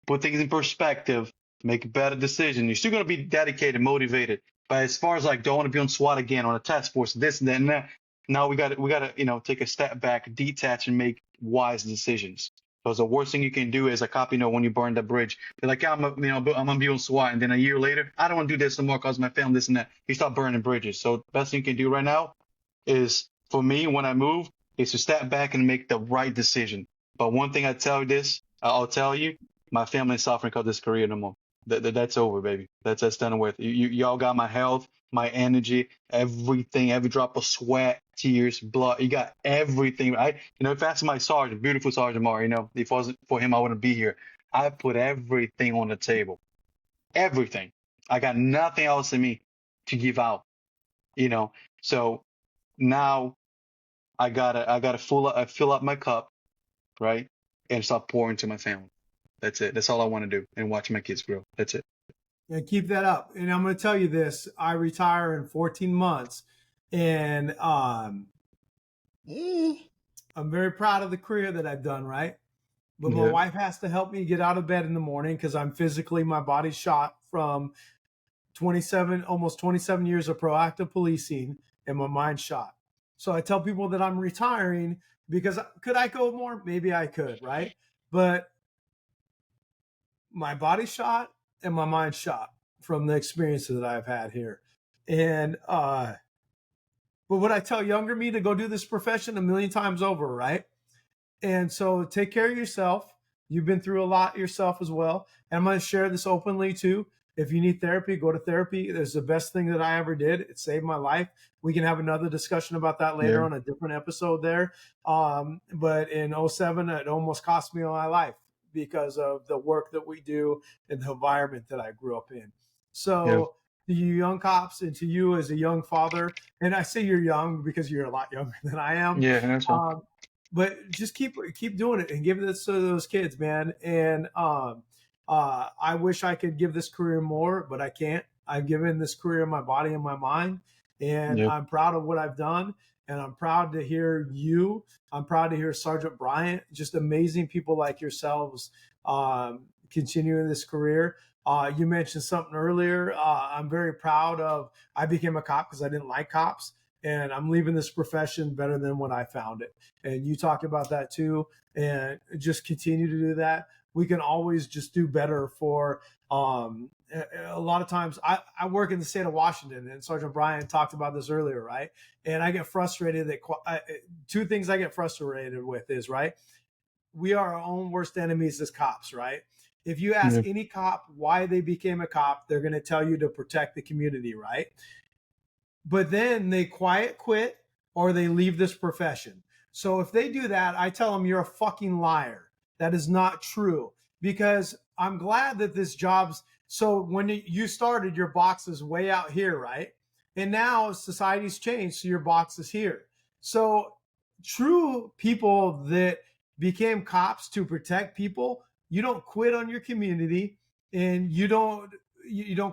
put things in perspective, make a better decision. You're still going to be dedicated, motivated. But as far as, like, don't want to be on SWAT again, on a task force, this and that and that, now we got to take a step back, detach, and make wise decisions. Because the worst thing you can do is a cop, when you burn the bridge, you're like, yeah, I'm gonna be on SWAT, and then a year later, I don't want to do this no more because my family, this and that. You start burning bridges. So the best thing you can do right now is, for me, when I move, is to step back and make the right decision. But one thing I'll tell you, my family is suffering because of this career no more. That's over, baby. That's done with. Y'all got my health, my energy, everything, every drop of sweat, tears, blood. You got everything, right? If that's my Sarge, beautiful Sarge Amar, if it wasn't for him, I wouldn't be here. I put everything on the table. Everything. I got nothing else in me to give out. So now I gotta fill up my cup, right? And start pouring to my family. That's it. That's all I want to do, and watch my kids grow. That's it. And keep that up. And I'm going to tell you this: I retire in 14 months, and I'm very proud of the career that I've done. Right, but my wife has to help me get out of bed in the morning because I'm physically, my body's shot from almost 27 years of proactive policing, and my mind's shot. So I tell people that I'm retiring because could I go more? Maybe I could, right? But my body's shot and my mind's shot from the experiences that I've had here. And but would I tell younger me to go do this profession a million times over, right? And so take care of yourself. You've been through a lot yourself as well. And I'm going to share this openly too. If you need therapy, go to therapy. It's the best thing that I ever did. It saved my life. We can have another discussion about that later on a different episode there. But in 2007, it almost cost me my life because of the work that we do and the environment that I grew up in. So to you young cops and to you as a young father, and I say you're young because you're a lot younger than I am. Yeah, that's fine. But just keep doing it and give this to those kids, man. And I wish I could give this career more, but I can't. I've given this career my body and my mind, and I'm proud of what I've done. And I'm proud to hear you. I'm proud to hear Sergeant Bryant, just amazing people like yourselves continuing this career. You mentioned something earlier. I'm very proud of, I became a cop because I didn't like cops, and I'm leaving this profession better than when I found it. And you talk about that too, and just continue to do that. We can always just do better for a lot of times. I work in the state of Washington, and Sergeant Bryant talked about this earlier, right? And I get frustrated that two things I get frustrated with is, right, we are our own worst enemies as cops, right? If you ask any cop why they became a cop, they're going to tell you to protect the community, right? But then they quiet quit or they leave this profession. So if they do that, I tell them you're a fucking liar. That is not true, because I'm glad that this job's, so when you started, your box is way out here, right? And now society's changed, so your box is here. So true people that became cops to protect people, you don't quit on your community, and you don't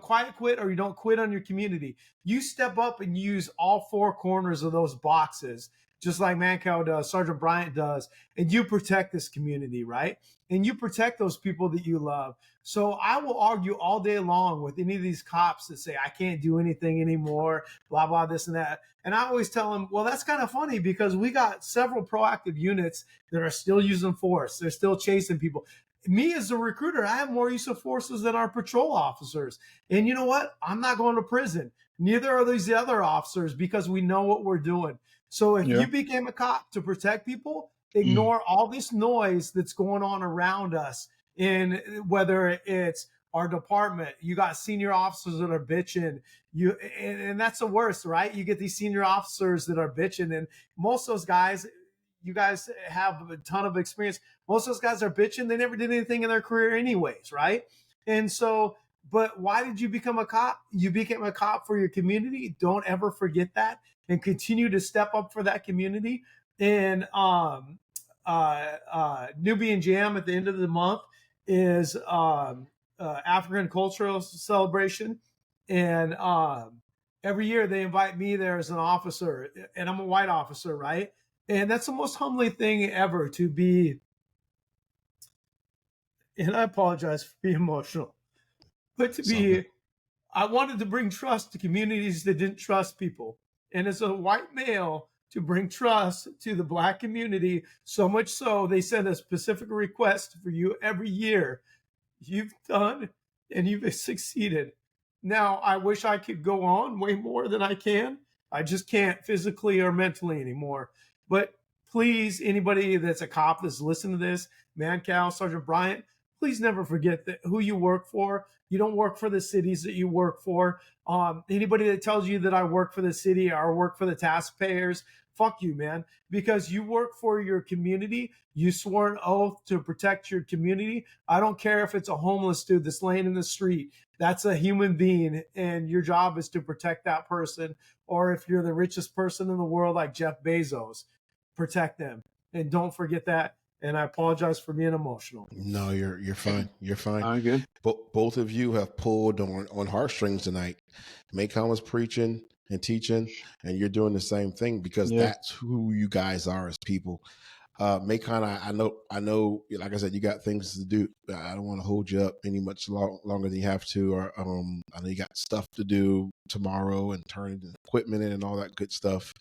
quiet quit, or you don't quit on your community. You step up and use all four corners of those boxes, just like McDow does, Sergeant Bryant does, and you protect this community, right? And you protect those people that you love. So I will argue all day long with any of these cops that say, I can't do anything anymore, blah, blah, this and that. And I always tell them, well, that's kind of funny, because we got several proactive units that are still using force. They're still chasing people. Me as a recruiter, I have more use of forces than our patrol officers. And you know what? I'm not going to prison. Neither are these other officers, because we know what we're doing. So if you became a cop to protect people, ignore all this noise that's going on around us. In whether it's our department, you got senior officers that are bitching. And that's the worst, right? You get these senior officers that are bitching, and most of those guys, you guys have a ton of experience. Most of those guys are bitching. They never did anything in their career anyways, right? And so, but why did you become a cop? You became a cop for your community. Don't ever forget that, and continue to step up for that community. And Nubian Jam at the end of the month is African cultural celebration. And every year they invite me there as an officer, and I'm a white officer, right? And that's the most humbling thing ever to be. And I apologize for being emotional, but to be, I wanted to bring trust to communities that didn't trust people. And as a white male, to bring trust to the Black community, so much so they send a specific request for you every year. You've done, and you've succeeded. Now, I wish I could go on way more than I can. I just can't physically or mentally anymore. But please, anybody that's a cop that's listening to this, McDow, Sergeant Bryant, please never forget that who you work for. You don't work for the cities that you work for. Anybody that tells you that I work for the city or work for the taxpayers, fuck you, man. Because you work for your community. You swore an oath to protect your community. I don't care if it's a homeless dude that's laying in the street. That's a human being, and your job is to protect that person. Or if you're the richest person in the world, like Jeff Bezos, protect them. And don't forget that. And I apologize for being emotional. No, you're fine. You're fine. All right, good. Both of you have pulled on heartstrings tonight. Maycon was preaching and teaching, and you're doing the same thing because that's who you guys are as people. Maycon, I know, like I said, you got things to do. I don't want to hold you up any much longer than you have to. Or I know you got stuff to do tomorrow and turn the equipment in and all that good stuff.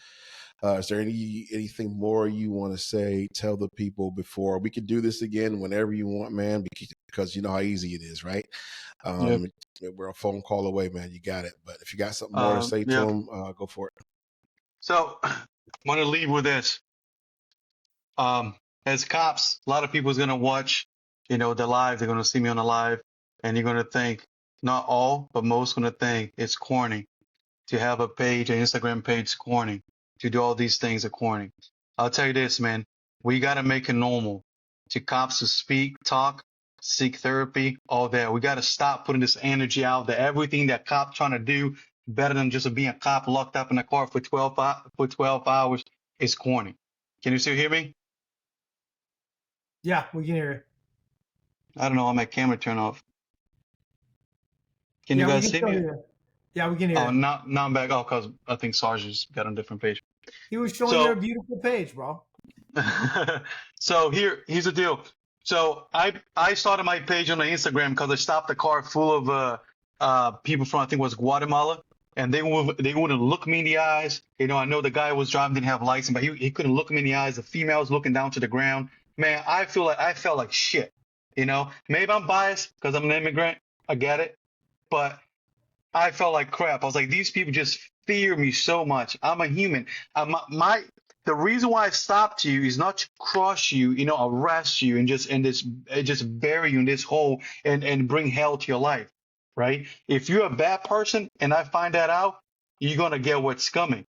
Is there anything more you want to say? Tell the people before we can do this again whenever you want, man. Because you know how easy it is, right? We're a phone call away, man. You got it. But if you got something more to say to them, go for it. So I want to leave with this. As cops, a lot of people is going to watch, the live. They're going to see me on the live, and you're going to think, not all, but most going to think it's corny to have a page, an Instagram page, corny to do all these things are corny. I'll tell you this, man. We got to make it normal to cops to speak, talk, seek therapy, all that. We got to stop putting this energy out there. Everything that cops trying to do better than just being a cop locked up in a car for 12 hours is corny. Can you still hear me? Yeah, we can hear it. I don't know. My camera turned off. Can you guys see me? Yeah, we can hear. Oh, now I'm back. Oh, because I think Sarge just got on a different page. He was showing you a beautiful page, bro. So here's the deal. So I started my page on the Instagram because I stopped a car full of people from, I think it was Guatemala, and they wouldn't look me in the eyes. I know the guy who was driving didn't have a license, but he couldn't look me in the eyes. The female was looking down to the ground. Man, I felt like shit. Maybe I'm biased because I'm an immigrant. I get it, but I felt like crap. I was like, these people just fear me so much. I'm a human. The reason why I stopped you is not to crush you, arrest you and just bury you in this hole and bring hell to your life, right? If you're a bad person and I find that out, you're gonna get what's coming.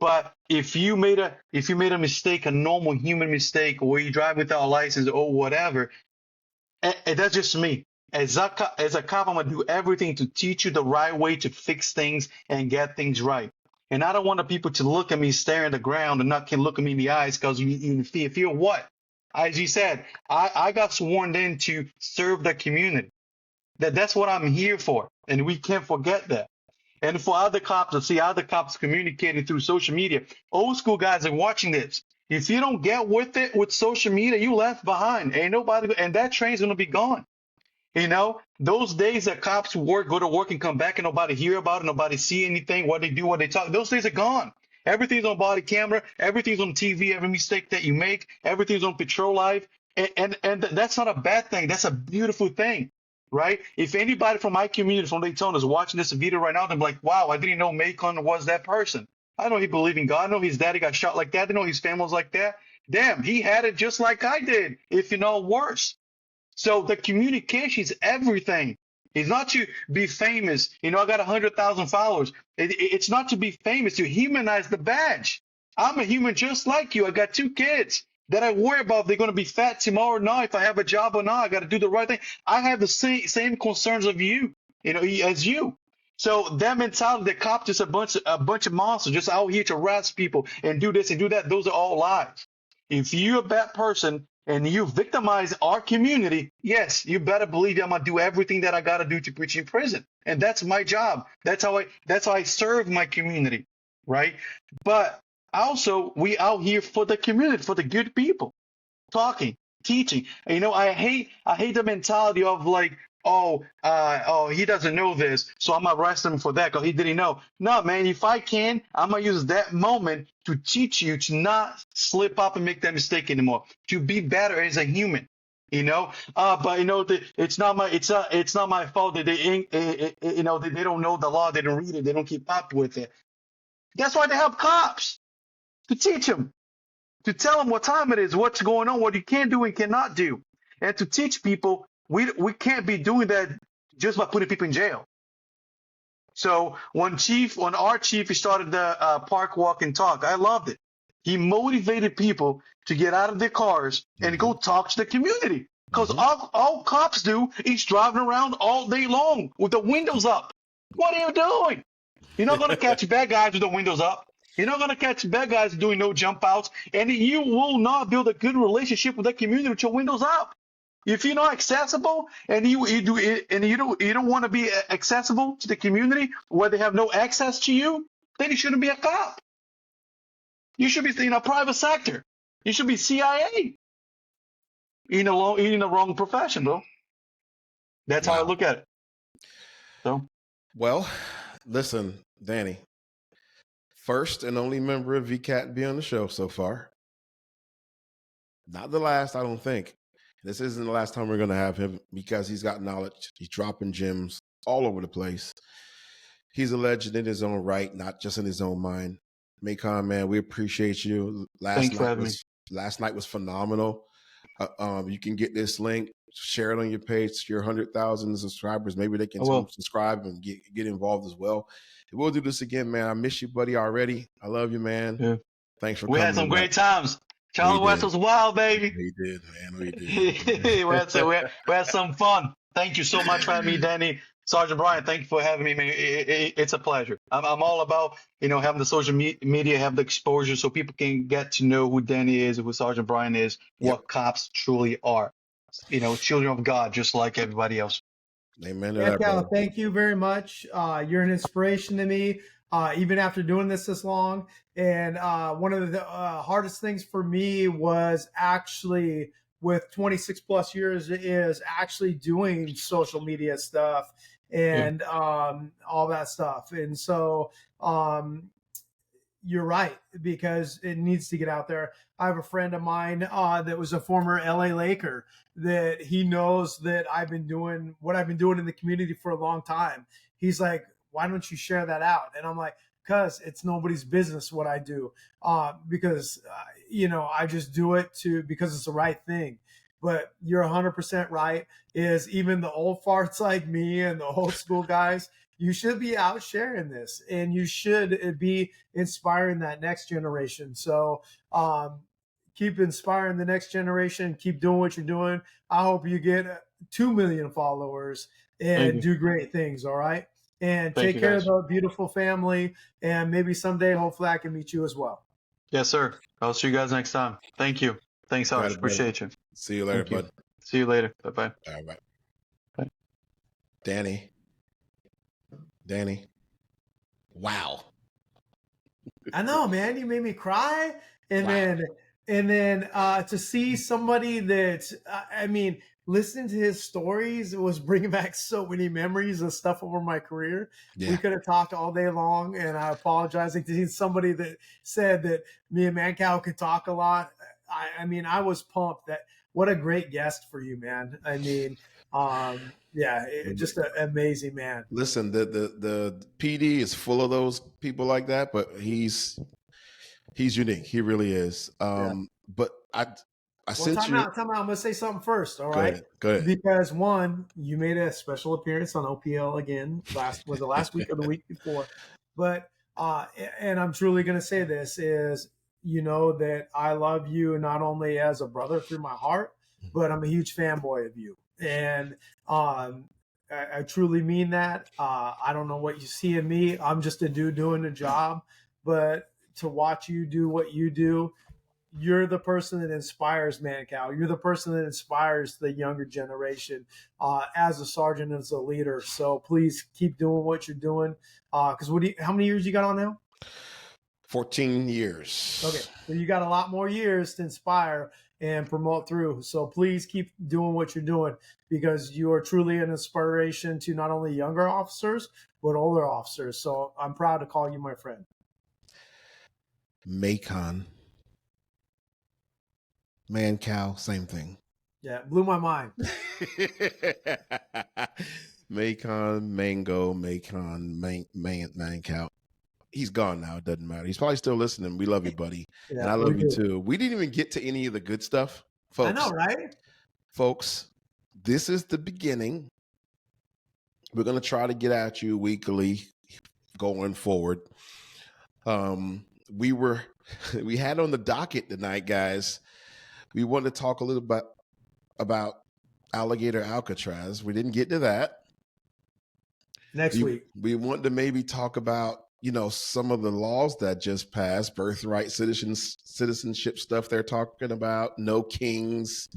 But if you made a mistake, a normal human mistake, or you drive without a license or whatever, and that's just me. As a cop, I'm going to do everything to teach you the right way to fix things and get things right. And I don't want the people to look at me, stare at the ground, and not can look at me in the eyes because you fear what? As you said, I got sworn in to serve the community. That's what I'm here for, and we can't forget that. And for other cops to see other cops communicating through social media, old school guys are watching this. If you don't get with it with social media, you left behind. Ain't nobody, and that train's gonna be gone. Those days that cops go to work and come back and nobody hear about it, nobody see anything, what they do, what they talk, those days are gone. Everything's on body camera, everything's on TV, every mistake that you make, everything's on patrol live. And that's not a bad thing. That's a beautiful thing, right? If anybody from my community, from Daytona, is watching this video right now, they're like, wow, I didn't know Maycon was that person. I know he believed in God. I know his daddy got shot like that. I know his family was like that. Damn, he had it just like I did, if worse. So the communication is everything. It's not to be famous. I got 100,000 followers. It's not to be famous, to humanize the badge. I'm a human just like you. I got 2 kids that I worry about if they're going to be fat tomorrow or not, if I have a job or not. I got to do the right thing. I have the same concerns of you, as you. So that mentality, the cop just a bunch of monsters just out here to harass people and do this and do that. Those are all lies. If you're a bad person and you victimize our community, yes, you better believe I'm gonna do everything that I gotta do to put you in prison. And that's my job. That's how I serve my community, right? But also we out here for the community, for the good people, talking, teaching. I hate the mentality of like, he doesn't know this, so I'm gonna arrest him for that because he didn't know. No, man, if I can, I'm gonna use that moment to teach you to not slip up and make that mistake anymore, to be better as a human. But it's not my fault that they don't know the law, they don't read it, they don't keep up with it. That's why they have cops to teach them, to tell them what time it is, what's going on, what you can do and cannot do, and to teach people We can't be doing that just by putting people in jail. So when our chief, he started the Park Walk and Talk, I loved it. He motivated people to get out of their cars and go talk to the community. Because all cops do is driving around all day long with the windows up. What are you doing? You're not going to catch bad guys with the windows up. You're not going to catch bad guys doing no jump outs. And you will not build a good relationship with the community with your windows up. If you're not accessible and you don't want to be accessible to the community where they have no access to you, then you shouldn't be a cop. You should be in a private sector. You should be CIA. You're in the wrong profession, bro. That's how I look at it. So, well, listen, Danny, first and only member of VCAT be on the show so far. Not the last, I don't think. This isn't the last time we're going to have him because he's got knowledge. He's dropping gems all over the place. He's a legend in his own right, not just in his own mind. Maycon, man, we appreciate you. Last night was phenomenal. You can get this link, share it on your page to your 100,000 subscribers. Maybe they can subscribe and get involved as well. We'll do this again, man. I miss you, buddy, already. I love you, man. Yeah. Thanks for coming. We had some great times. Charlie West was wild, baby. We did, man. We did. we had some fun. Thank you so much for having me, Danny. Sergeant Brian, thank you for having me, man. It's a pleasure. I'm all about, having the social media, have the exposure so people can get to know who Danny is, who Sergeant Brian is, what cops truly are. Children of God, just like everybody else. Amen to that, bro. Thank you very much. You're an inspiration to me, even after doing this long. And one of the hardest things for me was actually with 26 plus years is actually doing social media stuff and all that stuff. And so you're right, because it needs to get out there. I have a friend of mine that was a former LA Laker that he knows that I've been doing what I've been doing in the community for a long time. He's like, why don't you share that out? And I'm like, because it's nobody's business what I do, because I just do it because it's the right thing. But you're 100% right. Is even the old farts like me and the old school guys, you should be out sharing this, and you should be inspiring that next generation. So keep inspiring the next generation. Keep doing what you're doing. I hope you get 2 million followers and do great things. All right. And take care of the beautiful family. And maybe someday, hopefully, I can meet you as well. Yes, sir. I'll see you guys next time. Thank you. Thanks, Sarge. Appreciate you. See you later, bud. See you later. Bye-bye. All right. Bye. Danny. Wow. I know, man. You made me cry. And then to see somebody that, listening to his stories, it was bringing back so many memories of stuff over my career. Yeah. We could have talked all day long, and I apologize to see somebody that said that me and McDow could talk a lot. I was pumped. That what a great guest for you, man. Just an amazing man. Listen, the PD is full of those people like that, but he's unique. He really is. But time out. I'm going to say something first. All right. Go ahead. Because one, you made a special appearance on OPL again last week or the week before. But and I'm truly going to say this is, that I love you not only as a brother through my heart, but I'm a huge fanboy of you. And I truly mean that. I don't know what you see in me. I'm just a dude doing a job, but to watch you do what you do, you're the person that inspires McDow. You're the person that inspires the younger generation as a sergeant, as a leader. So please keep doing what you're doing. Because how many years you got on now? 14 years. Okay, so you got a lot more years to inspire and promote through. So please keep doing what you're doing, because you are truly an inspiration to not only younger officers, but older officers. So I'm proud to call you my friend. Maycon. Man-cow, same thing. Yeah, blew my mind. Maycon, Mango, Maycon, Man-cow. He's gone now. It doesn't matter. He's probably still listening. We love you, buddy. Yeah, and I love you too. We didn't even get to any of the good stuff, folks. I know, right? Folks, this is the beginning. We're going to try to get at you weekly going forward. We had on the docket tonight, guys. We wanted to talk a little bit about alligator Alcatraz. We didn't get to that. Next week. We wanted to maybe talk about, some of the laws that just passed, birthright citizenship stuff they're talking about, no kings,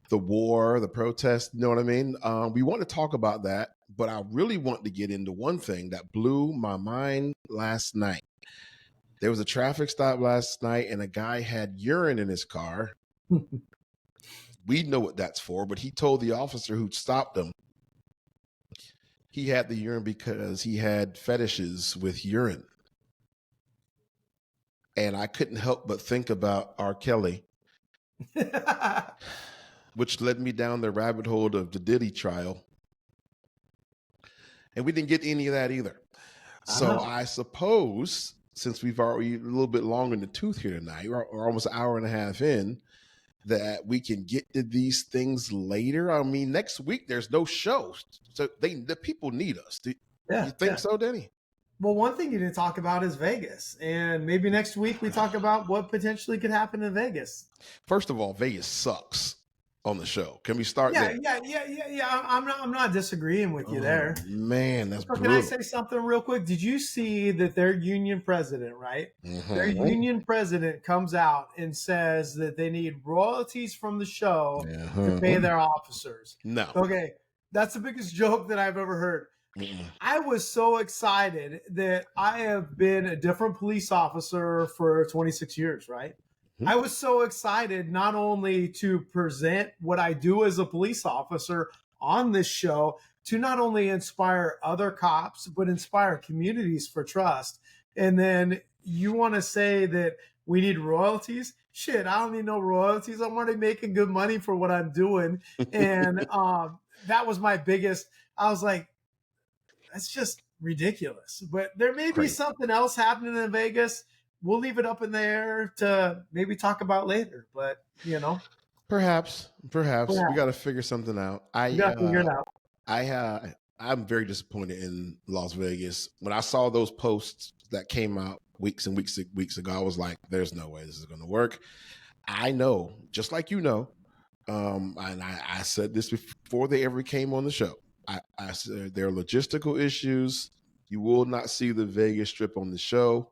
the war, the protest, you know what I mean? We want to talk about that, but I really want to get into one thing that blew my mind last night. There was a traffic stop last night and a guy had urine in his car. We know what that's for, but he told the officer who stopped him he had the urine because he had fetishes with urine. And I couldn't help but think about R. Kelly, which led me down the rabbit hole of the Diddy trial. And we didn't get any of that either. So I suppose, since we've already a little bit long in the tooth here tonight, or almost an hour and a half in, that we can get to these things later. I mean, next week there's no show, so the people need us. Do you think so, Denny? Well, one thing you didn't talk about is Vegas, and maybe next week we talk about what potentially could happen in Vegas. First of all, Vegas sucks on the show. Can we start there? Yeah. I'm not disagreeing with you there. Man, that's brutal. Can I say something real quick? Did you see that their union president, right? Mm-hmm. Their union president comes out and says that they need royalties from the show to pay their officers. No. Okay, that's the biggest joke that I've ever heard. Mm-mm. I was so excited that I have been a different police officer for 26 years, right? I was so excited not only to present what I do as a police officer on this show, to not only inspire other cops, but inspire communities for trust. And then you want to say that we need royalties? Shit, I don't need no royalties. I'm already making good money for what I'm doing. And that was my biggest, I was like, that's just ridiculous. But there may be something else happening in Vegas. We'll leave it up in the air to maybe talk about later, but perhaps we got to figure something out. Figure it out. I'm very disappointed in Las Vegas. When I saw those posts that came out weeks and weeks ago, I was like, "There's no way this is going to work." I know, just like and I said this before they ever came on the show. I said there are logistical issues. You will not see the Vegas Strip on the show.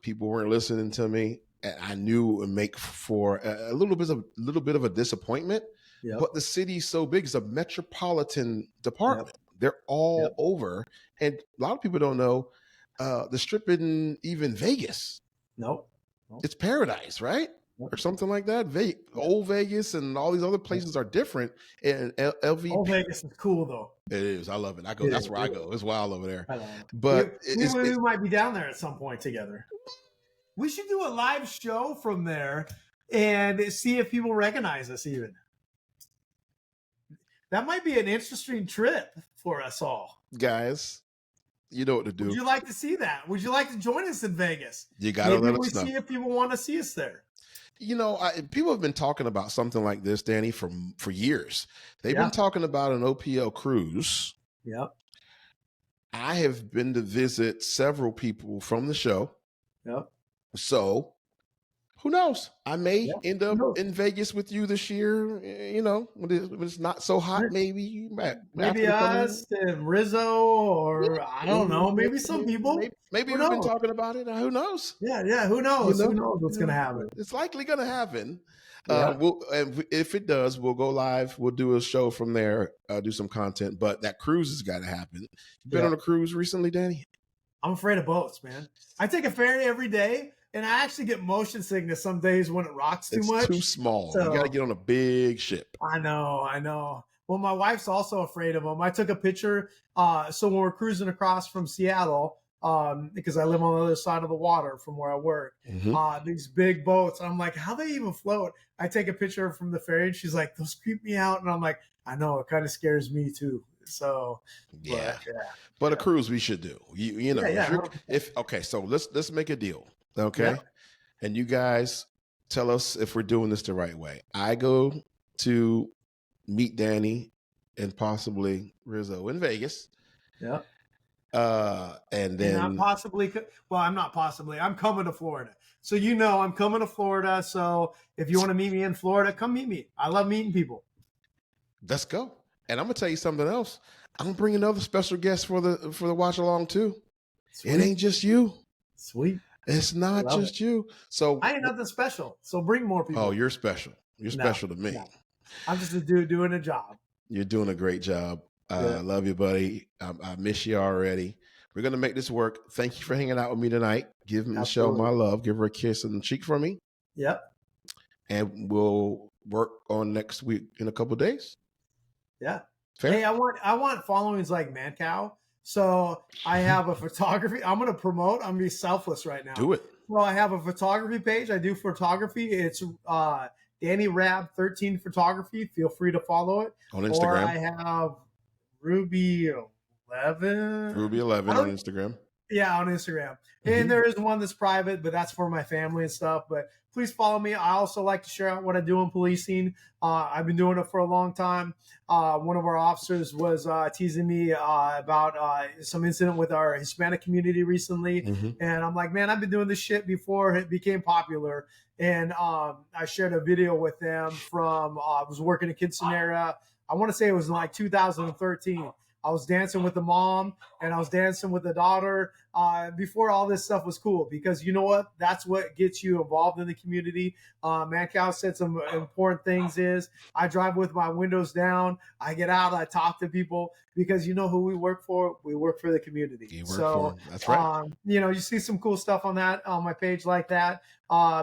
People weren't listening to me, and I knew it would make for a little bit of a disappointment. Yep. But the city's so big; it's a metropolitan department. Yep. They're all over, and a lot of people don't know the Strip isn't even Vegas. Nope. It's Paradise, right? Or something like that. Old Vegas and all these other places are different. And LVP. Old Vegas is cool though. It is. I love it. That's where I go. It's wild over there. But we might be down there at some point together. We should do a live show from there and see if people recognize us even. That might be an interesting trip for us all. Guys, you know what to do. Would you like to see that? Would you like to join us in Vegas? You got to let us know. See if people want to see us there. People have been talking about something like this, Danny, for years. They've been talking about an OPL cruise. Yep. I have been to visit several people from the show. Yep. So, who knows? I may end up in Vegas with you this year. When it's not so hot, maybe. Maybe us and Rizzo, or I don't know. Maybe some people. Maybe we've been talking about it. Who knows? Yeah. Who knows? Who knows what's going to happen? It's likely going to happen. If it does, we'll go live. We'll do a show from there, do some content. But that cruise has got to happen. You been on a cruise recently, Danny? I'm afraid of boats, man. I take a ferry every day. And I actually get motion sickness some days when it rocks too much. It's too small. So, you got to get on a big ship. I know. Well, my wife's also afraid of them. I took a picture. So when we're cruising across from Seattle, because I live on the other side of the water from where I work, these big boats. I'm like, how they even float? I take a picture from the ferry, and she's like, those creep me out. And I'm like, I know, it kind of scares me too. So but a cruise we should do. So let's make a deal. Okay. And you guys tell us if we're doing this the right way. I go to meet Danny and possibly Rizzo in Vegas. Yeah. And then I'm coming to Florida. So I'm coming to Florida. So if you want to meet me in Florida, come meet me. I love meeting people. Let's go. And I'm gonna tell you something else. I'm gonna bring another special guest for the watch along too. Sweet. It ain't just you. Sweet. It's not just you. So I ain't nothing special. So bring more people. Oh, you're special. You're special to me. No. I'm just a dude doing a job. You're doing a great job. I love you, buddy. I miss you already. We're going to make this work. Thank you for hanging out with me tonight. Give Michelle my love. Give her a kiss on the cheek for me. Yep. And we'll work on next week in a couple of days. Yeah. Fair? Hey, I want followings like McDow. So I have a photography. I'm going to promote. I'm going to be selfless right now. Do it. Well, I have a photography page. I do photography. It's Danny Rab 13 Photography. Feel free to follow it. On Instagram. Or I have Ruby 11. Ruby 11 on Instagram. Yeah, on Instagram. And there is one that's private, but that's for my family and stuff. But please follow me. I also like to share out what I do in policing. I've been doing it for a long time. One of our officers was teasing me about some incident with our Hispanic community recently. And I'm like, man, I've been doing this shit before it became popular. And I shared a video with them from, I was working at Quinceanera. I want to say it was in like 2013. I was dancing with the mom and I was dancing with the daughter before all this stuff was cool, because you know what? That's what gets you involved in the community. McDow said some important things is I drive with my windows down. I get out. I talk to people because you know who we work for? We work for the community. You work for them. That's right. You see some cool stuff on my page like that.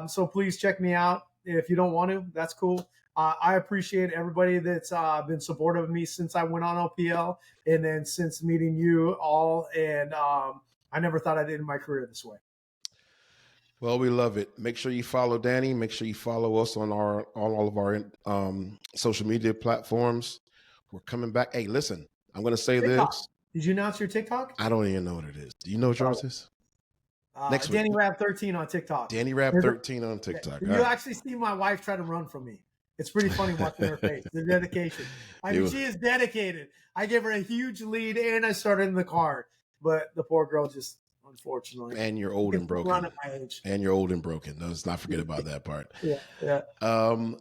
So please check me out. If you don't want to, that's cool. I appreciate everybody that's been supportive of me since I went on OPL and then since meeting you all. And I never thought I'd end my career this way. Well, we love it. Make sure you follow Danny. Make sure you follow us on all of our social media platforms. We're coming back. Hey, listen, I'm going to say TikTok. this. Did you announce your TikTok? I don't even know what it is. Do you know what yours is? Next week. Danny Rab 13 on TikTok. Danny Rab 13 on TikTok. You actually see my wife try to run from me. It's pretty funny watching her face, the dedication. I mean, she is dedicated. I gave her a huge lead and I started in the car, but the poor girl just, unfortunately. And you're old and broken. Run at my age. And you're old and broken. Let's not forget about that part. Yeah.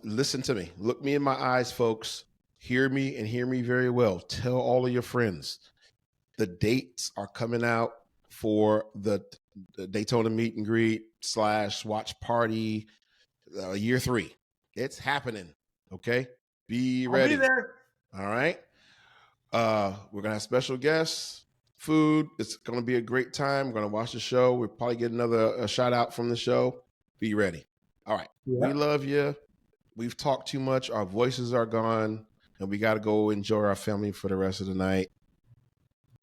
Listen to me. Look me in my eyes, folks. Hear me and hear me very well. Tell all of your friends. The dates are coming out for the Daytona meet and greet / watch party year 3. It's happening. Okay. Be ready. I'll be there. All right. We're going to have special guests, food. It's going to be a great time. We're going to watch the show. We'll probably get another shout out from the show. Be ready. All right. Yeah. We love you. We've talked too much. Our voices are gone and we got to go enjoy our family for the rest of the night.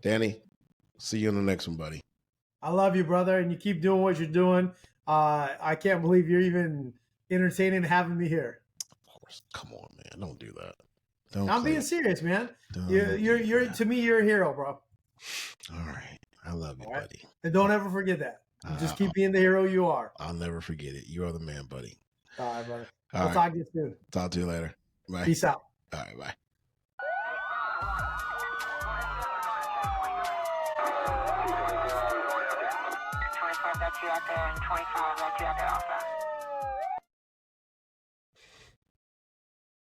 Danny, see you in the next one, buddy. I love you, brother. And you keep doing what you're doing. I can't believe you're even entertaining having me here. Of course. Come on, man. Don't do that. I'm being serious, man. You're to me, you're a hero, bro. All right. I love you, buddy. And don't ever forget that. Just keep being the hero you are. I'll never forget it. You are the man, buddy. All right, brother. We'll talk to you soon. Talk to you later. Bye. Peace out. All right, bye. Out there and 25 left you out there also.